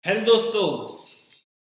Hello दोस्तों,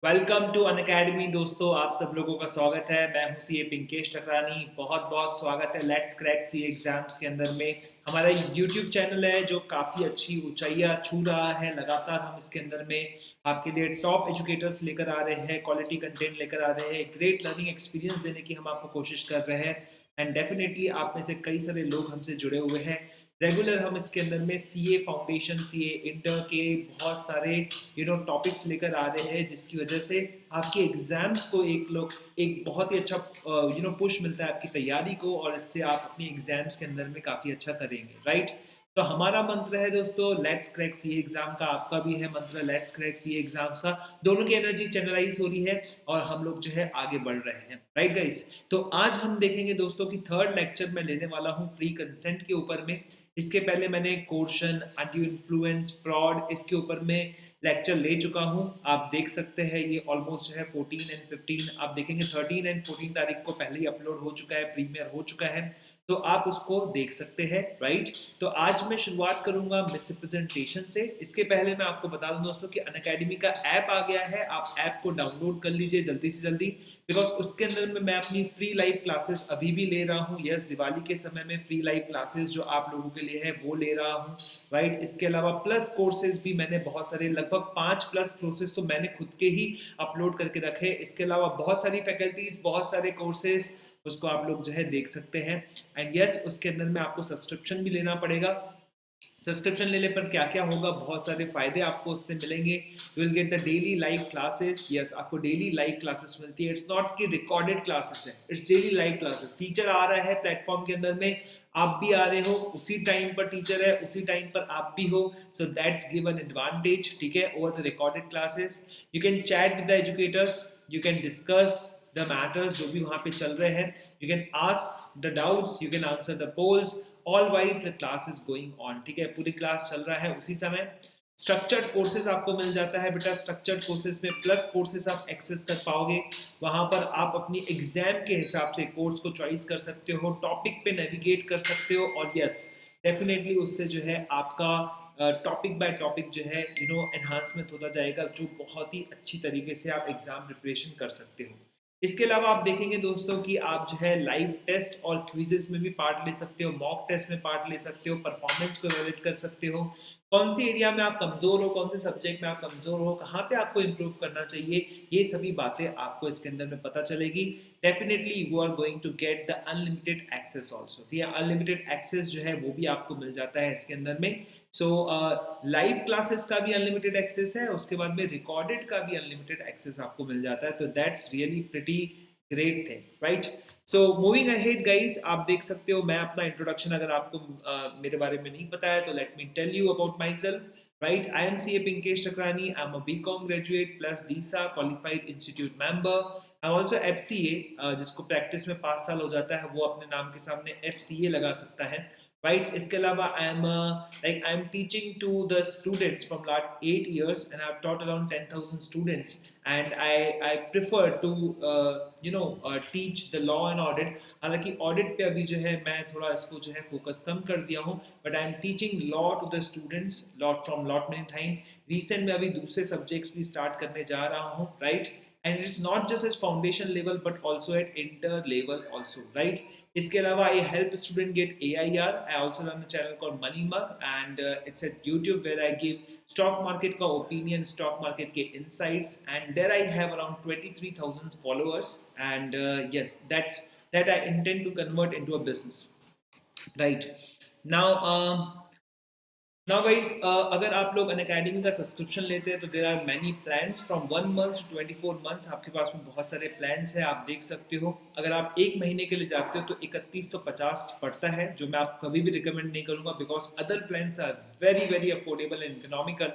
welcome to Unacademy. दोस्तों, आप सब लोगों का स्वागत है। मैं हूं सीए पिंकेश टकरानी। बहुत बहुत स्वागत है लेट्स क्रैक सीए एग्जाम्स के अंदर में। हमारा यूट्यूब चैनल है जो काफ़ी अच्छी ऊंचाइयां छू रहा है। लगातार हम इसके अंदर में आपके लिए टॉप एजुकेटर्स लेकर आ रहे हैं, क्वालिटी कंटेंट लेकर आ रहे हैं, ग्रेट लर्निंग एक्सपीरियंस देने की हम आपको कोशिश कर रहे हैं। एंड डेफिनेटली आप में से कई सारे लोग हमसे जुड़े हुए हैं। रेगुलर हम इसके अंदर में सीए फाउंडेशन, सीए इंटर के बहुत सारे टॉपिक्स लेकर आ रहे हैं, जिसकी वजह से आपके एग्जाम्स को एक बहुत ही अच्छा पुश मिलता है आपकी तैयारी को, और इससे आप अपनी एग्जाम्स के अंदर में काफ़ी अच्छा करेंगे, राइट। तो हमारा मंत्र है दोस्तों लेट्स क्रैक सीए एग्जाम का, आपका भी है मंत्र लेट्स क्रैक सीए एग्जाम्स का। दोनों की एनर्जी चैनलाइज हो रही है और हम लोग जो है आगे बढ़ रहे हैं, राइट गाइस। तो आज हम देखेंगे दोस्तों कि थर्ड लेक्चर में लेने वाला हूँ फ्री कंसेंट के ऊपर में। इसके पहले मैंने कोर्शन, एंटी इन्फ्लुएंस, फ्रॉड, इसके ऊपर में लेक्चर ले चुका हूं। आप देख सकते हैं ये ऑलमोस्ट जो है 14 एंड 15, आप देखेंगे 13 एंड 14 तारीख को पहले ही अपलोड हो चुका है, प्रीमियर हो चुका है, तो आप उसको देख सकते हैं, राइट। तो आज मैं शुरुआत करूंगा मिसरिप्रेजेंटेशन से। इसके पहले मैं आपको बता दूं दोस्तों कि अनअकैडमी का ऐप आ गया है। आप ऐप को डाउनलोड कर लीजिए जल्दी से जल्दी, बिकॉज उसके अंदर में मैं अपनी फ्री लाइव क्लासेस अभी भी ले रहा हूँ। यस, दिवाली के समय में फ्री लाइव क्लासेस जो आप लोगों के लिए है वो ले रहा हूँ, राइट। इसके अलावा प्लस कोर्सेज भी मैंने बहुत सारे, लगभग 5 प्लस कोर्सेज तो मैंने खुद के ही अपलोड करके रखे। इसके अलावा बहुत सारी फैकल्टीज, बहुत सारे कोर्सेज, उसको आप लोग जो है देख सकते हैं। एंड यस, उसके अंदर में आपको सब्सक्रिप्शन भी लेना पड़ेगा। सब्सक्रिप्शन लेने पर क्या क्या होगा, बहुत सारे फायदे आपको उससे मिलेंगे। You will get the daily live classes. Yes, आपको डेली लाइव क्लासेस मिलती है। इट्स नॉट कि रिकॉर्डेड क्लासेस है, it's daily live classes. Teacher आ रहा है प्लेटफॉर्म के अंदर में, आप भी आ रहे हो, उसी टाइम पर टीचर है, उसी टाइम पर आप भी हो, so that's give an advantage, ठीक है, over the recorded classes. You can chat with the educators, you can discuss the matters जो भी वहां पे चल रहे हैं, you can ask the doubts, you can answer the polls, all while the class is going on, ठीक है, पूरी क्लास चल रहा है उसी समय। स्ट्रक्चर्ड कोर्सेज आपको मिल जाता है बेटा। स्ट्रक्चर्ड कोर्सेज में प्लस कोर्सेज आप एक्सेस कर पाओगे। वहां पर आप अपनी एग्जाम के हिसाब से कोर्स को चॉइस कर सकते हो, टॉपिक पे नेविगेट कर सकते हो, और यस डेफिनेटली उससे जो है आपका टॉपिक बाय टॉपिक जो है एनहांसमेंट होता जाएगा, जो बहुत ही अच्छी तरीके से आप एग्जाम प्रिपरेशन कर सकते हो। इसके अलावा आप देखेंगे दोस्तों कि आप जो है लाइव टेस्ट और क्विजेस में भी पार्ट ले सकते हो, मॉक टेस्ट में पार्ट ले सकते हो, परफॉर्मेंस को एवेल्यूएट कर सकते हो, कौन सी एरिया में आप कमजोर हो, कौन से सब्जेक्ट में आप कमजोर हो, कहाँ पे आपको इम्प्रूव करना चाहिए, ये सभी बातें आपको इसके अंदर में पता चलेगी। Definitely you are going to get the unlimited access also, ठीक है, अनलिमिटेड एक्सेस जो है वो भी आपको मिल जाता है इसके अंदर में। सो लाइव क्लासेस का भी अनलिमिटेड एक्सेस है, उसके बाद में रिकॉर्डेड का भी अनलिमिटेड एक्सेस आपको मिल जाता है, तो that's really pretty great thing, right. So moving ahead guys, आप देख सकते हो मैं अपना इंट्रोडक्शन, अगर आपको मेरे बारे में नहीं पता है तो let me tell you about myself, right? I am CA Pinkesh Takrani. I'm a BCom graduate plus DISA qualified institute member. I'm also FCA, जिसको प्रैक्टिस में 5 साल हो जाता है वो अपने नाम के सामने FCA लगा सकता है, right? इसके अलावा I am teaching to the students from last 8 years and I've taught around 10,000 students, and I prefer to teach the law and audit. हालांकि ऑडिट पे अभी जो है मैं थोड़ा इसको जो है फोकस कम कर दिया हूँ, but I am teaching law to the students lot from lot many time. Recent में अभी दूसरे सब्जेक्ट्स भी स्टार्ट करने जा रहा हूँ, right. And it's not just at foundation level but also at inter level also, right. इसके अलावा I help student get AIR. I also run a channel called Money Mug and it's at YouTube where I give stock market का opinion, stock market के insights, and there I have around 23,000 followers, and yes, that I intend to convert into a business, right now. Now guys, अगर आप लोग Unacademy का subscription लेते हैं तो there are many plans from 1 month to 24 months. आपके पास में बहुत सारे प्लान्स हैं, आप देख सकते हो। अगर आप एक महीने के लिए जाते हो तो 3150 पड़ता है, जो मैं आपको कभी भी रिकमेंड नहीं करूंगा, because other plans are very very affordable and economical.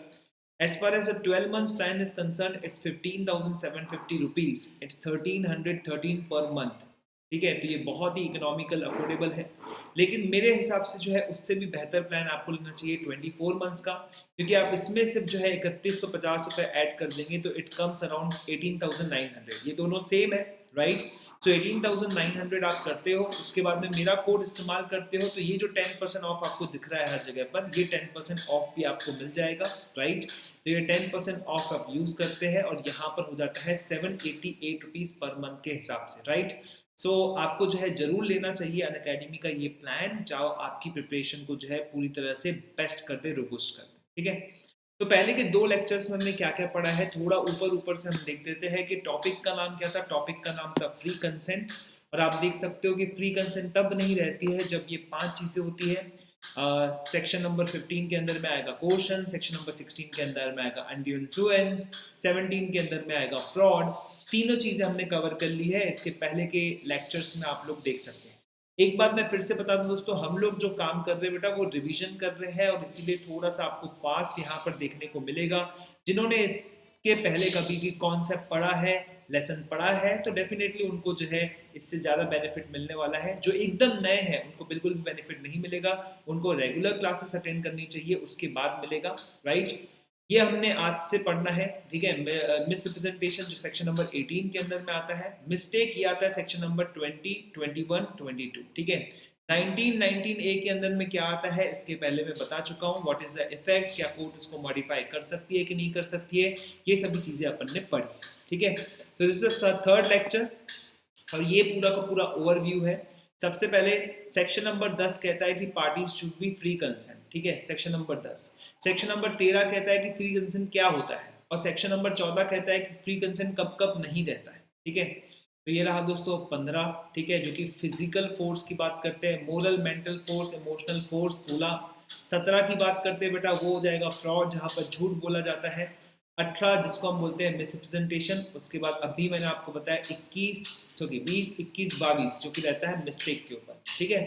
As far as a 12 months plan is concerned, it's 15,750 rupees. It's 1313 per month, ठीक है। तो ये बहुत ही इकोनॉमिकल अफोर्डेबल है, लेकिन मेरे हिसाब से जो है उससे भी बेहतर प्लान आपको लेना चाहिए 24 मंथ्स का, क्योंकि आप इसमें सिर्फ जो है 3150 रुपये ऐड कर देंगे तो इट कम्स अराउंड 18,900। ये दोनों सेम है, राइट। सो 18,900 आप करते हो, उसके बाद में मेरा कोड इस्तेमाल करते हो, तो ये जो 10% ऑफ आपको दिख रहा है हर जगह पर, ये 10% ऑफ भी आपको मिल जाएगा, राइट। तो ये 10% ऑफ आप यूज करते हैं और यहाँ पर हो जाता है 788 रुपीज पर मंथ के हिसाब से, राइट। सो आपको जो है जरूर लेना चाहिए अनअकैडमी का ये प्लान, जो आपकी प्रिपरेशन को जो है पूरी तरह से बेस्ट कर दे, रोबुस्ट कर दे, ठीक है। तो पहले के 2 लेक्चर्स में हमने क्या क्या पढ़ा है, थोड़ा ऊपर ऊपर से हम देख देते हैं कि टॉपिक का नाम क्या था। टॉपिक का नाम था फ्री कंसेंट, और आप देख सकते हो कि फ्री कंसेंट तब नहीं रहती है जब ये 5 चीजें होती है। सेक्शन नंबर 15 के अंदर में आएगा कोर्शन, सेक्शन नंबर 16 के अंदर में आएगा अनड्यू इन्फ्लुएंस, 17 के अंदर में आएगा फ्रॉड। तीनों चीजें हमने कवर कर ली है, इसके पहले के लेक्चर्स में आप लोग देख सकते हैं। एक बात मैं फिर से बता दूं दोस्तों, हम लोग जो काम कर रहे हैं बेटा वो रिवीजन कर रहे हैं, और इसीलिए थोड़ा सा आपको फास्ट यहाँ पर देखने को मिलेगा। जिन्होंने इसके पहले कभी भी कॉन्सेप्ट पढ़ा है, लेसन पढ़ा है, तो डेफिनेटली उनको जो है इससे ज़्यादा बेनिफिट मिलने वाला है। जो एकदम नए हैं उनको बिल्कुल भी बेनिफिट नहीं मिलेगा, उनको रेगुलर क्लासेस अटेंड करनी चाहिए, उसके बाद मिलेगा, राइट। ये हमने आज से पढ़ना है, ठीक है। मिस रिप्रेजेंटेशन जो सेक्शन नंबर 18 के अंदर में आता है, मिस्टेक ये आता है सेक्शन नंबर 20, 21, 22, ठीक है। 19 ए के अंदर में क्या आता है, इसके पहले मैं बता चुका हूँ, व्हाट इज द इफेक्ट, क्या कोर्ट इसको मॉडिफाई कर सकती है कि नहीं कर सकती है, ये सभी चीजें अपन ने पढ़ी, ठीक है। तो दिस इज थर्ड लेक्चर, और ये पूरा का पूरा ओवरव्यू है। सबसे पहले सेक्शन नंबर 10 कहता है कि parties should be free consent, ठीक है, सेक्शन नंबर 10। सेक्शन नंबर 13 कहता है कि फ्री कंसेंट क्या होता है, और सेक्शन नंबर 14 कहता है कि फ्री कंसेंट कब कब नहीं रहता है, ठीक है। तो ये रहा दोस्तों 15, ठीक है, जो कि फिजिकल फोर्स की बात करते हैं, moral, mental force, emotional force 16। 17 की बात करते हैं बेटा, वो हो जाएगा फ्रॉड, जहां पर झूठ बोला जाता है। 18 जिसको हम बोलते हैं मिसरिप्रेजेंटेशन। उसके बाद अभी मैंने आपको बताया 21, सॉरी 20, 21, 22 जो कि रहता है मिस्टेक के ऊपर, ठीक है।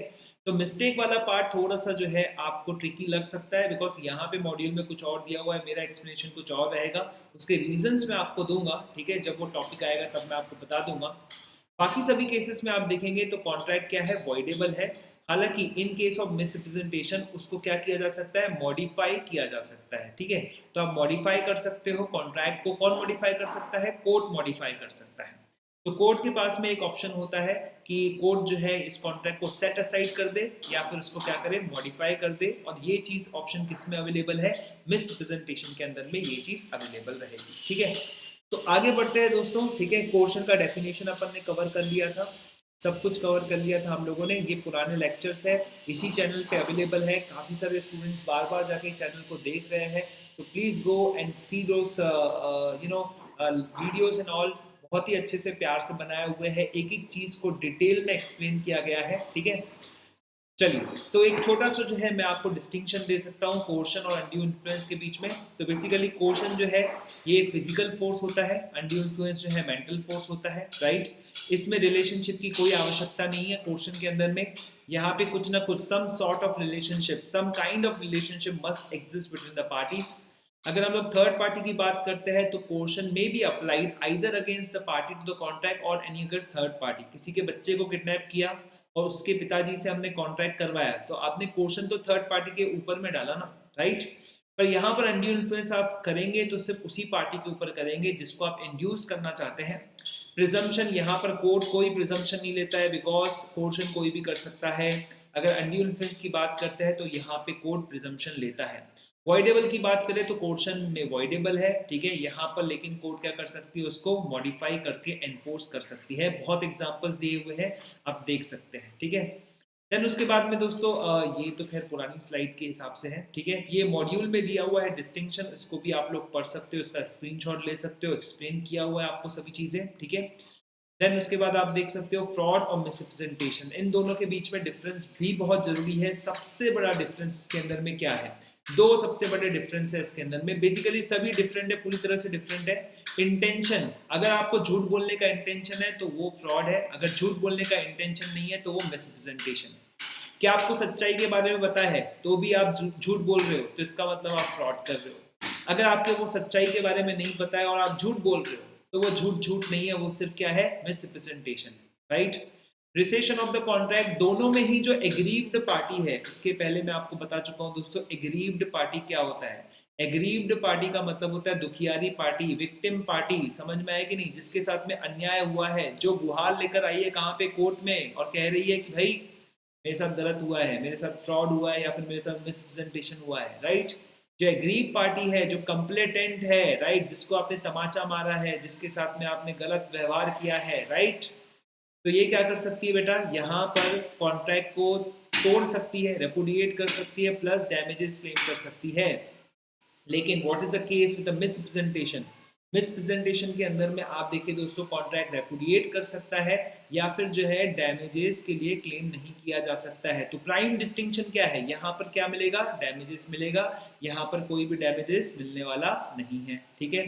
तो मिस्टेक वाला पार्ट थोड़ा सा जो है आपको ट्रिकी लग सकता है, बिकॉज यहाँ पे मॉड्यूल में कुछ और दिया हुआ है, मेरा एक्सप्लेनेशन कुछ और रहेगा, उसके रीजंस मैं आपको दूंगा, ठीक है। जब वो टॉपिक आएगा तब मैं आपको बता दूंगा। बाकी सभी केसेस में आप देखेंगे तो कॉन्ट्रैक्ट क्या है, वॉइडेबल है। हालांकि इन केस ऑफ मिसरिप्रेजेंटेशन उसको क्या किया जा सकता है, मॉडिफाई किया जा सकता है, ठीक है। तो आप मॉडिफाई कर सकते हो कॉन्ट्रैक्ट को। कौन मॉडिफाई कर सकता है, कोर्ट मॉडिफाई कर सकता है। तो कोर्ट के पास में एक ऑप्शन होता है कि कोर्ट जो है इस कॉन्ट्रैक्ट को सेट असाइड कर दे, या फिर उसको क्या करे, मॉडिफाई कर दे। और ये चीज ऑप्शन किस में अवेलेबल है, मिसरिप्रेजेंटेशन के अंदर में ये चीज अवेलेबल रहेगी, ठीक है। तो आगे बढ़ते हैं दोस्तों, ठीक है। कोर्शन का डेफिनेशन अपन ने कवर कर लिया था, सब कुछ कवर कर लिया था हम लोगों ने। ये पुराने लेक्चर्स है, इसी चैनल पे अवेलेबल है, काफ़ी सारे स्टूडेंट्स बार बार जाके चैनल को देख रहे हैं। So please go and see those videos and all, बहुत ही अच्छे से प्यार से बनाए हुए हैं, एक एक चीज़ को डिटेल में एक्सप्लेन किया गया है, ठीक है। चलिए, तो एक छोटा सा जो है मैं आपको डिस्टिंक्शन दे सकता हूँ कोर्शन और अनड्यू इन्फ्लुएंस के बीच में। तो बेसिकली कोर्शन जो है ये फिजिकल फोर्स होता है, अनड्यू इन्फ्लुएंस जो है मेंटल फोर्स होता है, राइट। इसमें रिलेशनशिप की कोई आवश्यकता नहीं है कोर्शन के अंदर में। यहाँ पे कुछ ना कुछ some sort of relationship, some kind of relationship must exist between the parties. अगर हम लोग थर्ड पार्टी की बात करते हैं तो कोर्शन में be applied either against the party to the contract और एनी अदर थर्ड पार्टी। किसी के बच्चे को किडनैप किया और उसके पिताजी से हमने कॉन्ट्रैक्ट करवाया, तो आपने कोर्शन तो थर्ड पार्टी के ऊपर में डाला ना, राइट। पर यहाँ पर अनड्यू इन्फ्लुएंस आप करेंगे तो सिर्फ उसी पार्टी के ऊपर करेंगे जिसको आप इंड्यूस करना चाहते हैं। प्रिजम्पशन, यहाँ पर कोर्ट कोई प्रिजम्पशन नहीं लेता है, बिकॉज कोर्शन कोई भी कर सकता है। अगर अनड्यू इन्फ्लुएंस की बात करते हैं तो यहाँ पे कोर्ट प्रिजम्पशन लेता है। वॉइडेबल की बात करें तो कोर्शन में वॉइडेबल है, ठीक है। यहाँ पर लेकिन कोर्ट क्या कर सकती है, उसको मॉडिफाई करके एनफोर्स कर सकती है। बहुत एग्जांपल्स दिए हुए हैं, आप देख सकते हैं, ठीक है। देन उसके बाद में दोस्तों ये तो खैर पुरानी स्लाइड के हिसाब से है, ठीक है। ये मॉड्यूल में दिया हुआ है डिस्टिंक्शन, इसको भी आप लोग पढ़ सकते हो, इसका स्क्रीनशॉट ले सकते हो, एक्सप्लेन किया हुआ है आपको सभी चीजें, ठीक है। देन उसके बाद आप देख सकते हो फ्रॉड और मिसरिप्रेजेंटेशन, इन दोनों के बीच में डिफरेंस भी बहुत जरूरी है। सबसे बड़ा डिफरेंस इसके अंदर में क्या है, दो सबसे बड़े डिफरेंस है इसके अंदर में। बेसिकली सभी डिफरेंट है, पूरी तरह से डिफरेंट है। इंटेंशन, अगर आपको झूठ बोलने का इंटेंशन है तो वो फ्रॉड है, अगर झूठ बोलने का इंटेंशन नहीं है तो वो मिसरिप्रेजेंटेशन है। क्या आपको सच्चाई के बारे में पता है तो भी आप झूठ बोल रहे हो तो इसका मतलब आप फ्रॉड कर रहे हो। अगर आपको वो सच्चाई के बारे में नहीं पता है और आप झूठ बोल रहे हो तो वो झूठ नहीं है, वो सिर्फ क्या है, misrepresentation, right. Recession of the contract, दोनों में ही जो एग्रीव्ड पार्टी है, इसके पहले मैं आपको बता चुका हूं दोस्तों एग्रीव्ड पार्टी क्या होता है। एग्रीव्ड पार्टी का मतलब होता है दुखियारी पार्टी, विक्टिम पार्टी, समझ में आया कि नहीं, जिसके साथ में अन्याय हुआ है, जो गुहार लेकर आई है कहाँ पे, कोर्ट में, और कह रही है कि भाई मेरे साथ गलत हुआ है, मेरे साथ फ्रॉड हुआ है, या फिर मेरे साथ मिसप्रेजेंटेशन हुआ है, राइट। जो एग्रीव पार्टी है, जो कंप्लेटेंट है, राइट, जिसको आपने तमाचा मारा है, जिसके साथ में आपने गलत व्यवहार किया है, राइट, तो ये क्या कर सकती है बेटा, यहाँ पर कॉन्ट्रैक्ट को तोड़ सकती है, रेपुडिएट कर सकती है, प्लस डैमेजेस क्लेम कर सकती है। लेकिन what is the case with the misrepresentation, misrepresentation के अंदर में आप देखिए दोस्तों, कॉन्ट्रैक्ट रेपुडिएट कर सकता है या फिर जो है डैमेजेस के लिए क्लेम नहीं किया जा सकता है। तो प्राइम डिस्टिंक्शन क्या है, यहाँ पर क्या मिलेगा, डैमेजेस मिलेगा, यहाँ पर कोई भी डैमेजेस मिलने वाला नहीं है, ठीक है।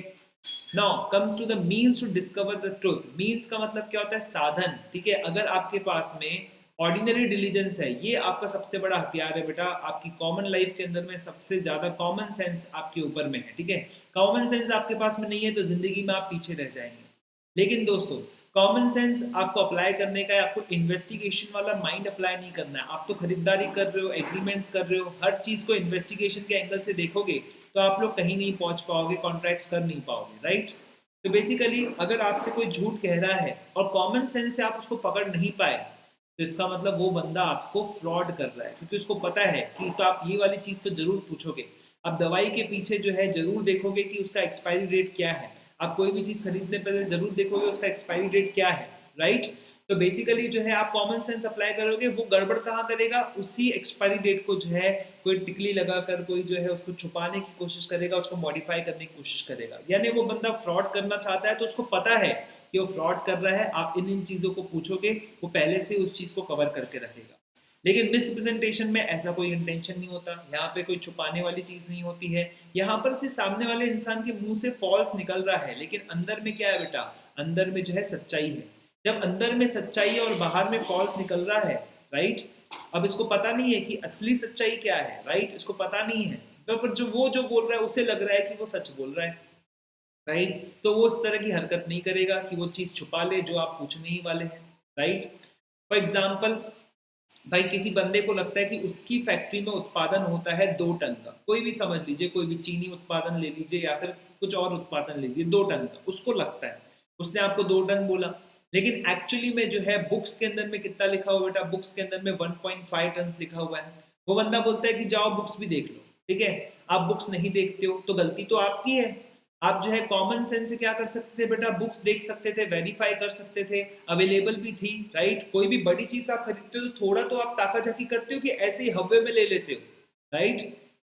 Now comes to the means to discover the truth. Means का मतलब क्या होता है, साधन, ठीक है। अगर आपके पास में ऑर्डिनरी डिलीजेंस है, ये आपका सबसे बड़ा हथियार है बेटा, आपकी कॉमन लाइफ के अंदर में सबसे ज्यादा कॉमन सेंस आपके ऊपर में है, ठीक है। कॉमन सेंस आपके पास में नहीं है तो जिंदगी में आप पीछे रह जाएंगे। लेकिन दोस्तों कॉमन सेंस आपको अप्लाई करने का है, आपको इन्वेस्टिगेशन वाला माइंड अप्लाई नहीं करना है। आप तो खरीदारी कर रहे हो, एग्रीमेंट्स कर रहे हो, हर चीज को इन्वेस्टिगेशन के एंगल से देखोगे तो आप लोग कहीं नहीं पहुंच पाओगे, कॉन्ट्रैक्ट्स कर नहीं पाओगे, राइट। तो बेसिकली अगर आपसे कोई झूठ कह रहा है और कॉमन सेंस से आप उसको पकड़ नहीं पाए, तो इसका मतलब वो बंदा आपको फ्रॉड कर रहा है, क्योंकि उसको पता है कि तो आप ये वाली चीज तो जरूर पूछोगे, आप दवाई के पीछे जो है जरूर देखोगे कि उसका एक्सपायरी डेट क्या है, आप कोई भी चीज खरीदने पहले जरूर देखोगे उसका एक्सपायरी डेट क्या है, राइट। तो बेसिकली जो है आप कॉमन सेंस अप्लाई करोगे, वो गड़बड़ कहाँ करेगा, उसी एक्सपायरी डेट को जो है कोई टिकली लगाकर कोई जो है उसको छुपाने की कोशिश करेगा, उसको मॉडिफाई करने की कोशिश करेगा। यानी वो बंदा फ्रॉड करना चाहता है तो उसको पता है कि वो फ्रॉड कर रहा है, आप इन चीजों को पूछोगे वो पहले से उस चीज को कवर करके रखेगा। लेकिन मिसप्रेजेंटेशन में ऐसा कोई इंटेंशन नहीं होता, यहाँ पे कोई छुपाने वाली चीज नहीं होती है, यहाँ पर फिर सामने वाले इंसान के मुंह से फॉल्स निकल रहा है, लेकिन अंदर में क्या है बेटा, अंदर में जो है सच्चाई है। जब अंदर में सच्चाई है और बाहर में फॉल्स निकल रहा है, राइट, अब इसको पता नहीं है कि असली सच्चाई क्या है, राइट, इसको पता नहीं है, तो पर जो बोल रहा है उसे लग रहा है कि वो सच बोल रहा है, राइट, तो वो उस तरह की हरकत नहीं करेगा कि वो चीज छुपा ले जो आप पूछने ही वाले हैं, राइट। फॉर एग्जाम्पल भाई किसी बंदे को लगता है कि उसकी फैक्ट्री में उत्पादन होता है 2 टन का, कोई भी समझ लीजिए, कोई भी चीनी उत्पादन ले लीजिए या फिर कुछ और उत्पादन ले लीजिए, 2 टन का उसको लगता है, उसने आपको 2 टन बोला, लेकिन एक्चुअली में जो है बुक्स के अंदर में कितना लिखा हुआ बेटा, बुक्स के अंदर में 1.5 टन लिखा हुआ है। वो बंदा बोलता है कि जाओ बुक्स भी देख लो, ठीक है, आप बुक्स नहीं देखते हो तो गलती तो आपकी है। आप जो है कॉमन सेंस से क्या कर सकते थे बेटा, बुक्स देख सकते थे, वेरीफाई कर सकते थे, अवेलेबल भी थी, राइट। कोई भी बड़ी चीज आप खरीदते हो तो थोड़ा तो आप ताका झाकी करते हो कि ऐसे ही हवा में ले लेते हो, राइट।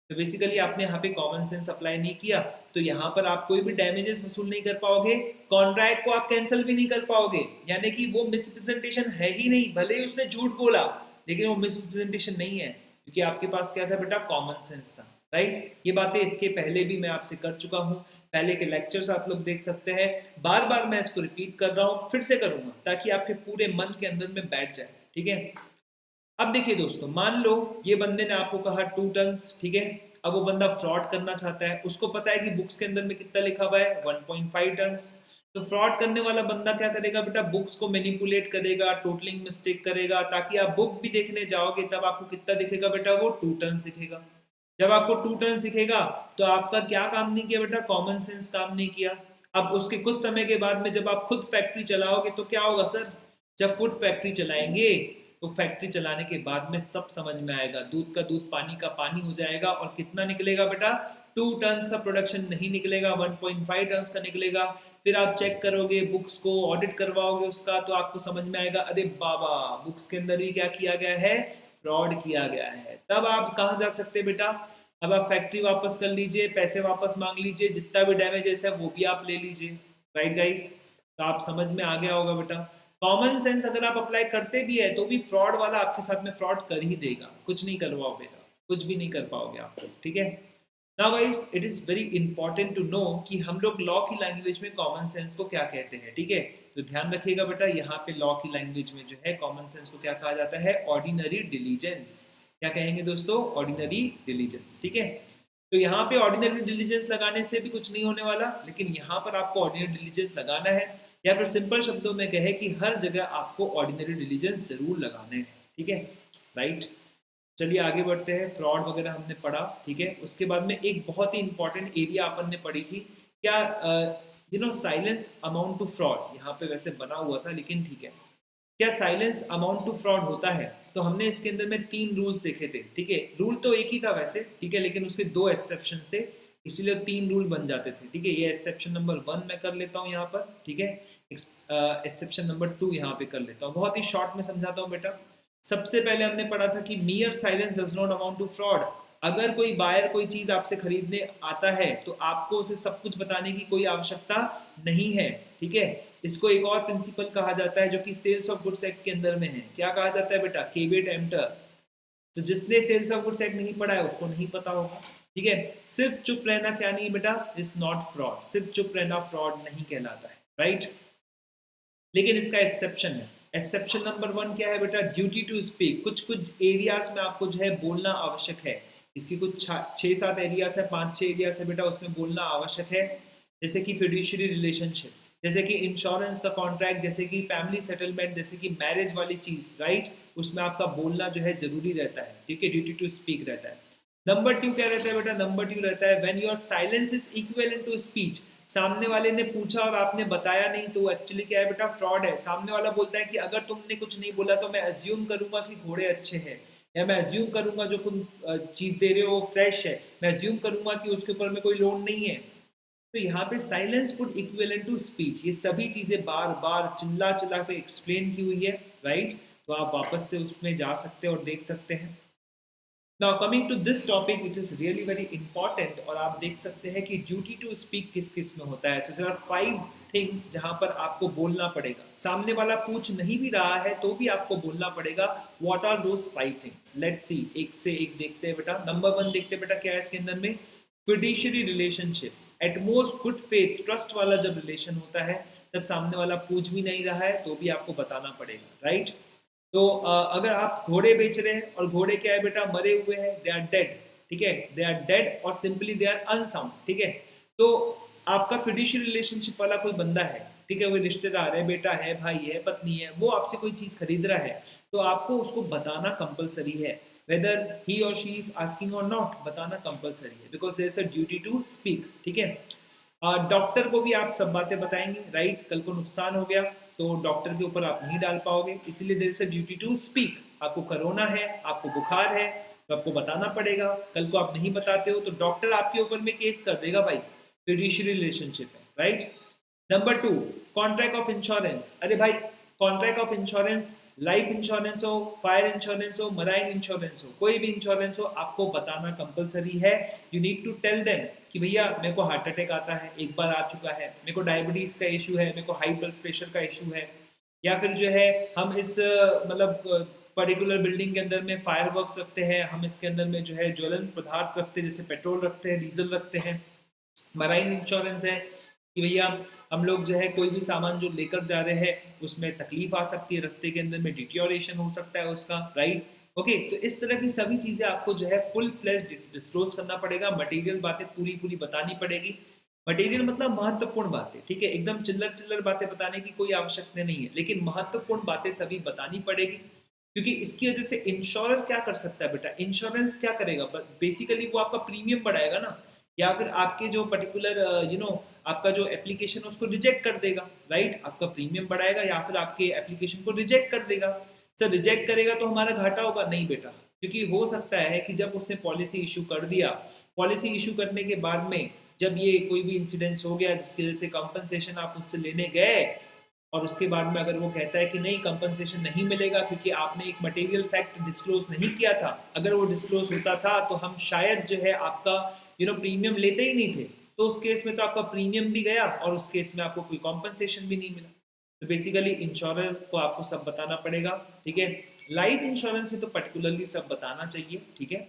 तो बेसिकली आपने यहाँ पे कॉमन सेंस अप्लाई नहीं किया, तो यहाँ पर आप कोई भी डैमेजेस वसूल नहीं कर पाओगे, कॉन्ट्रैक्ट को आप कैंसिल भी नहीं कर पाओगे, यानी कि वो मिसप्रेजेंटेशन है ही नहीं, भले ही उसने झूठ बोला लेकिन वो मिसप्रेजेंटेशन नहीं है, क्योंकि आपके पास क्या था बेटा, कॉमन सेंस था, राइट। ये बातें इसके पहले भी मैं आपसे कर चुका हूँ, पहले के लेक्चर्स आप लोग देख सकते हैं, बार बार मैं इसको रिपीट कर रहा हूँ, फिर से करूंगा ताकि आपके पूरे मन के अंदर में बैठ जाए, ठीक है। अब देखिए दोस्तों, मान लो ये बंदे ने आपको कहा 2 टन, ठीक है, अब वो बंदा फ्रॉड करना चाहता है, उसको पता है कि बुक्स के अंदर में कितना लिखा हुआ है, 1.5 टन। तो फ्रॉड करने वाला बंदा क्या करेगा बेटा, बुक्स को मैनिपुलेट करेगा, टोटलिंग मिस्टेक करेगा, ताकि आप बुक भी देखने जाओगे तब आपको कितना दिखेगा बेटा, वो 2 टन दिखेगा। जब आपको 2 टन दिखेगा तो आपका क्या काम नहीं किया बेटा, कॉमन सेंस काम नहीं किया। अब उसके कुछ समय के बाद में जब आप खुद फैक्ट्री चलाओगे तो क्या होगा सर, जब खुद फैक्ट्री चलाएंगे तो फैक्ट्री चलाने के बाद में सब समझ में आएगा, दूध का दूध पानी का पानी हो जाएगा, और कितना निकलेगा बेटा, 2 टन का प्रोडक्शन नहीं निकलेगा, 1.5 टन का निकलेगा। फिर आप चेक करोगे बुक्स को, ऑडिट करवाओगे उसका, तो आपको समझ में आएगा अरे बाबा बुक्स के अंदर ही क्या किया गया है, फ्रॉड किया गया है। तब आप कहाँ जा सकते बेटा, अब आप फैक्ट्री वापस कर लीजिए, पैसे वापस मांग लीजिए, जितना भी डैमेजेस है वो भी आप ले लीजिए, राइट गाइस। तो आप समझ में आ गया होगा बेटा, कॉमन सेंस अगर आप अप्लाई करते भी है तो भी फ्रॉड वाला आपके साथ में फ्रॉड कर ही देगा, कुछ नहीं करवाओगे, कुछ भी नहीं कर पाओगे आप लोग, ठीक है। Now guys it is very important to know कि हम लोग लॉ की लैंग्वेज में कॉमन सेंस को क्या कहते हैं, ठीक है। तो ध्यान रखिएगा बेटा, यहाँ पे लॉ की लैंग्वेज में जो है कॉमन सेंस को क्या कहा जाता है, ऑर्डिनरी डिलीजेंस। क्या कहेंगे दोस्तों, ऑर्डिनरी डिलीजेंस, ठीक है। तो यहाँ पे ऑर्डिनरी डिलीजेंस लगाने से भी कुछ नहीं होने वाला, लेकिन यहाँ पर आपको ऑर्डिनरी डिलीजेंस लगाना है, या फिर सिंपल शब्दों में कहे कि हर जगह आपको ऑर्डिनरी डिलीजेंस जरूर लगाने हैं, ठीक है, राइट। चलिए आगे बढ़ते हैं। फ्रॉड वगैरह हमने पढ़ा, ठीक है। उसके बाद में एक बहुत ही इंपॉर्टेंट एरिया अपन ने पढ़ी थी, क्या साइलेंस अमाउंट टू फ्रॉड, यहाँ पे वैसे बना हुआ था लेकिन ठीक है। क्या साइलेंस अमाउंट टू फ्रॉड होता है? तो हमने इसके अंदर में 3 रूल्स देखे थे, ठीक है। रूल तो एक ही था वैसे, ठीक है, लेकिन उसके 2 एक्सेप्शंस थे, इसीलिए 3 रूल बन जाते थे, ठीक है। ये एक्सेप्शन नंबर 1 मैं कर लेता हूँ यहाँ पर, ठीक है। एक्सेप्शन नंबर 2 यहाँ पे कर लेता हूँ, बहुत ही शॉर्ट में समझाता हूँ बेटा। सबसे पहले हमने पढ़ा था कि mere silence does not amount to fraud. अगर कोई बायर कोई चीज आपसे खरीदने आता है तो आपको उसे सब कुछ बताने की कोई आवश्यकता नहीं है, ठीक है। इसको एक और प्रिंसिपल कहा जाता है जो कि सेल्स ऑफ गुड्स एक्ट के अंदर में है। क्या कहा जाता है बेटा? केवेट एम्प्टर। तो जिसने सेल्स ऑफ गुड्स एक्ट नहीं पढ़ा है उसको नहीं पता होगा, ठीक है। सिर्फ चुप रहना क्या नहीं बेटा? Is not fraud. सिर्फ चुप रहना फ्रॉड नहीं कहलाता है, राइट। लेकिन इसका एक्सेप्शन है। एक्सेप्शन नंबर 1 क्या है बेटा? Duty to speak. कुछ कुछ एरियाज में आपको जो है बोलना आवश्यक है। इसकी कुछ 6-7 एरियाज है, 5-6 एरियाज है बेटा, उसमें बोलना आवश्यक है। जैसे कि फिड्यूशियरी रिलेशनशिप, जैसे कि इंश्योरेंस का कॉन्ट्रैक्ट, जैसे कि फैमिली सेटलमेंट, जैसे कि मैरिज वाली चीज, राइट। उसमें आपका बोलना जो है जरूरी रहता है, ठीक है। ड्यूटी टू स्पीक रहता है। नंबर 2 क्या रहता है बेटा? नंबर 2 रहता है when your silence is equivalent to speech. सामने वाले ने पूछा और आपने बताया नहीं तो एक्चुअली क्या है बेटा? फ्रॉड है। सामने वाला बोलता है कि अगर तुमने कुछ नहीं बोला तो मैं अज्यूम करूंगा कि घोड़े अच्छे हैं, या मैं अज्यूम करूंगा जो तुम चीज दे रहे हो वो फ्रेश है, मैं अज्यूम करूंगा कि उसके ऊपर में कोई लोन नहीं है। तो यहाँ पे silence would equivalent to speech. ये सभी चीजें बार बार चिल्ला चिल्ला के एक्सप्लेन की हुई है, राइट। तो आप वापस से उसमें जा सकते हैं और देख सकते हैं। Now coming to this topic which is really very important, और आप देख सकते हैं कि ड्यूटी टू स्पीक किस किस में होता है। सो देयर आर 5 थिंग्स जहां पर आपको बोलना पड़ेगा। सामने वाला पूछ नहीं भी रहा है तो भी आपको बोलना पड़ेगा। What are those 5 things? Let's see, एक से एक देखते हैं बेटा। नंबर 1 देखते हैं बेटा, क्या है इसके अंदर में? Fiduciary relationship. Utmost good faith, trust वाला जब रिलेशन होता है तब सामने वाला पूछ भी नहीं रहा है तो भी आपको बताना पड़ेगा, राइट। तो अगर आप घोड़े बेच रहे हैं और घोड़े क्या है बेटा? मरे हुए हैं, दे आर डेड, ठीक है। दे आर डेड और सिंपली दे आर अनसाउंड, ठीक है। तो आपका फिड्यूशियरी रिलेशनशिप वाला कोई बंदा है, ठीक है, वो रिश्तेदार है, बेटा है, भाई है, पत्नी है, वो आपसे कोई चीज खरीद रहा है तो आपको उसको बताना कंपलसरी है। Whether he or she is asking or not, बताना कंपलसरी है, because there is a duty to speak, ठीक है। डॉक्टर को भी आप सब बातें बताएंगे, राइट। कल को नुकसान हो गया तो डॉक्टर के ऊपर आप नहीं डाल पाओगे, इसीलिए there is a duty to speak. आपको कोरोना है, आपको बुखार है, तो आपको बताना पड़ेगा। कल को आप नहीं बताते हो तो डॉक्टर आपके ऊपर में केस कर देगा भाई। फिड्यूशियरी रिलेशनशिप है, right. Number 2, contract of insurance. अरे भाई, contract of insurance, life insurance हो, फायर इंश्योरेंस हो, मराइन इंश्योरेंस हो, कोई भी इंश्योरेंस हो, आपको बताना कंपलसरी है। You need to tell them कि भैया मेरे को हार्ट अटैक आता है, एक बार आ चुका है, मेरे को डायबिटीज का इशू है, मेरे को हाई ब्लड प्रेशर का इशू है, या फिर जो है हम इस मतलब पर्टिकुलर बिल्डिंग के अंदर में फायर वर्क्स रखते हैं, हम इसके अंदर में जो है ज्वलन पदार्थ रखते हैं, जैसे पेट्रोल रखते हैं, डीजल रखते हैं। मराइन इंश्योरेंस है कि भैया हम लोग जो है कोई भी सामान जो लेकर जा रहे हैं उसमें तकलीफ आ सकती है, रास्ते के अंदर में डिटोरेशन हो सकता है उसका, राइट। ओके, तो इस तरह की सभी चीजें आपको जो है फुल फ्लैश डिस्क्लोज करना पड़ेगा। मटेरियल बातें पूरी पूरी बतानी पड़ेगी। मटेरियल मतलब महत्वपूर्ण बातें, ठीक है। एकदम चिल्लर चिल्लर बातें बताने की कोई आवश्यकता नहीं है, लेकिन महत्वपूर्ण बातें सभी बतानी पड़ेगी। क्योंकि इसकी वजह से इंश्योरर क्या कर सकता है बेटा? इंश्योरेंस क्या करेगा? बेसिकली वो आपका प्रीमियम बढ़ाएगा ना, या फिर आपके जो पर्टिकुलर आपका जो एप्लीकेशन है उसको रिजेक्ट कर देगा, राइट। आपका प्रीमियम बढ़ाएगा या फिर आपके एप्लीकेशन को रिजेक्ट कर देगा। सर रिजेक्ट करेगा तो हमारा घाटा होगा? नहीं बेटा, क्योंकि हो सकता है कि जब उसने पॉलिसी इशू कर दिया, पॉलिसी इशू करने के बाद में जब ये कोई भी इंसिडेंस हो गया जिसकी वजह से कंपनसेशन आप उससे लेने गए और उसके बाद में अगर वो कहता है कि नहीं कंपनसेशन नहीं मिलेगा क्योंकि आपने एक मटेरियल फैक्ट डिस्क्लोज नहीं किया था, अगर वो डिस्क्लोज होता था तो हम शायद जो है आपका प्रीमियम लेते ही नहीं थे, तो उस केस में तो आपका प्रीमियम भी गया और उस केस में आपको कोई कॉम्पनसेशन भी नहीं मिला। तो बेसिकली इंश्योरर को आपको सब बताना पड़ेगा, ठीक है। लाइफ इंश्योरेंस में तो पर्टिकुलरली सब बताना चाहिए, ठीक है।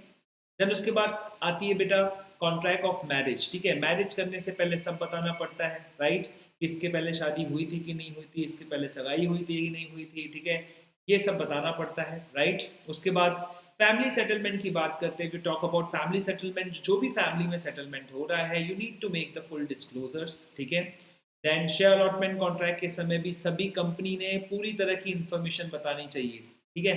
देन उसके बाद आती है बेटा कॉन्ट्रैक्ट ऑफ मैरिज, ठीक है। मैरिज करने से पहले सब बताना पड़ता है, राइट। इसके पहले शादी हुई थी कि नहीं हुई थी, इसके पहले सगाई हुई थी कि नहीं हुई थी, ठीक है। ये सब बताना पड़ता है, राइट। उसके बाद फैमिली सेटलमेंट की बात करते हैं, टॉक अबाउट फैमिली सेटलमेंट। जो भी फैमिली में सेटलमेंट हो रहा है you need to make the full disclosures, ठीक है। देन शेयर अलॉटमेंट कॉन्ट्रैक्ट के समय भी सभी कंपनी ने पूरी तरह की इंफॉर्मेशन बतानी चाहिए, ठीक है।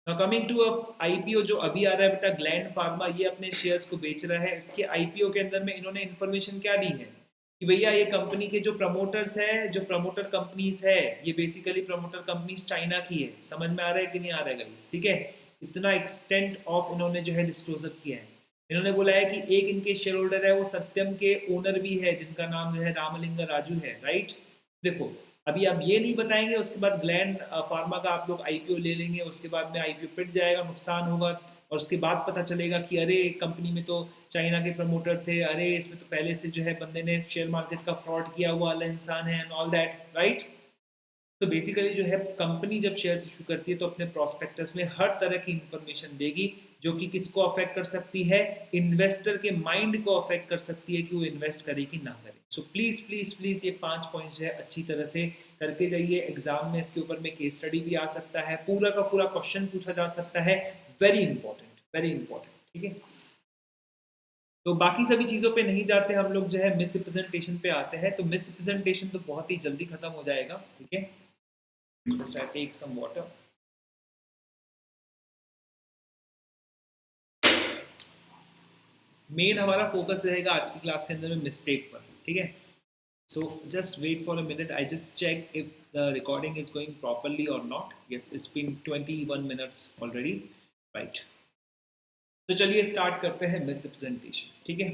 कमिंग टू आईपीओ जो अभी आ रहा है बेटा, ग्लैंड फार्मा ये अपने शेयर्स को बेच रहा है। इसके आईपीओ के अंदर में इन्होंने इन्फॉर्मेशन क्या दी है कि भैया ये कंपनी के जो प्रमोटर्स है, जो प्रमोटर कंपनीज है, ये बेसिकली प्रमोटर कंपनीज चाइना की है। समझ में आ रहा है कि नहीं आ रहा है गाइस? ठीक है, इतना एक्सटेंट ऑफ इन्होंने जो है डिस्क्लोजर किया है। इन्होंने बोला है कि एक इनके शेयर होल्डर है वो सत्यम के ओनर भी है, जिनका नाम जो है रामलिंगा राजू है, राइट। देखो अभी आप ये नहीं बताएंगे, उसके बाद ग्लैंड फार्मा का आप लोग आईपीओ ले लेंगे, उसके बाद में आईपीओ पिट जाएगा, नुकसान होगा, और उसके बाद पता चलेगा कि अरे कंपनी में तो चाइना के प्रमोटर थे, अरे इसमें तो पहले से जो है बंदे ने शेयर मार्केट का फ्रॉड किया हुआ वाला इंसान है एंड ऑल दैट, राइट। तो बेसिकली जो है कंपनी जब शेयर्स इशू करती है तो अपने प्रोस्पेक्टस में हर तरह की इंफॉर्मेशन देगी जो कि किसको अफेक्ट कर सकती है, इन्वेस्टर के माइंड को अफेक्ट कर सकती है कि वो इन्वेस्ट करे कि ना करे। सो प्लीज प्लीज प्लीज ये 5 पॉइंट्स जो है अच्छी तरह से करके जाइए। एग्जाम में इसके ऊपर में केस स्टडी भी आ सकता है, पूरा का पूरा क्वेश्चन पूछा जा सकता है। वेरी इंपॉर्टेंट, वेरी इंपॉर्टेंट, ठीक है। तो बाकी सभी चीज़ों पे नहीं जाते, हम लोग जो है मिस रिप्रेजेंटेशन पे आते हैं। तो मिस रिप्रेजेंटेशन तो बहुत ही जल्दी खत्म हो जाएगा, ठीक है। Just I take some water. Main हमारा फोकस रहेगा आज की क्लास के अंदर में मिस्टेक पर, ठीक है। So just wait for a minute, I just check if the recording is going properly और not. Yes, it's been 21 minutes already, right. तो चलिए स्टार्ट करते हैं मिस रिप्रेजेंटेशन, ठीक है।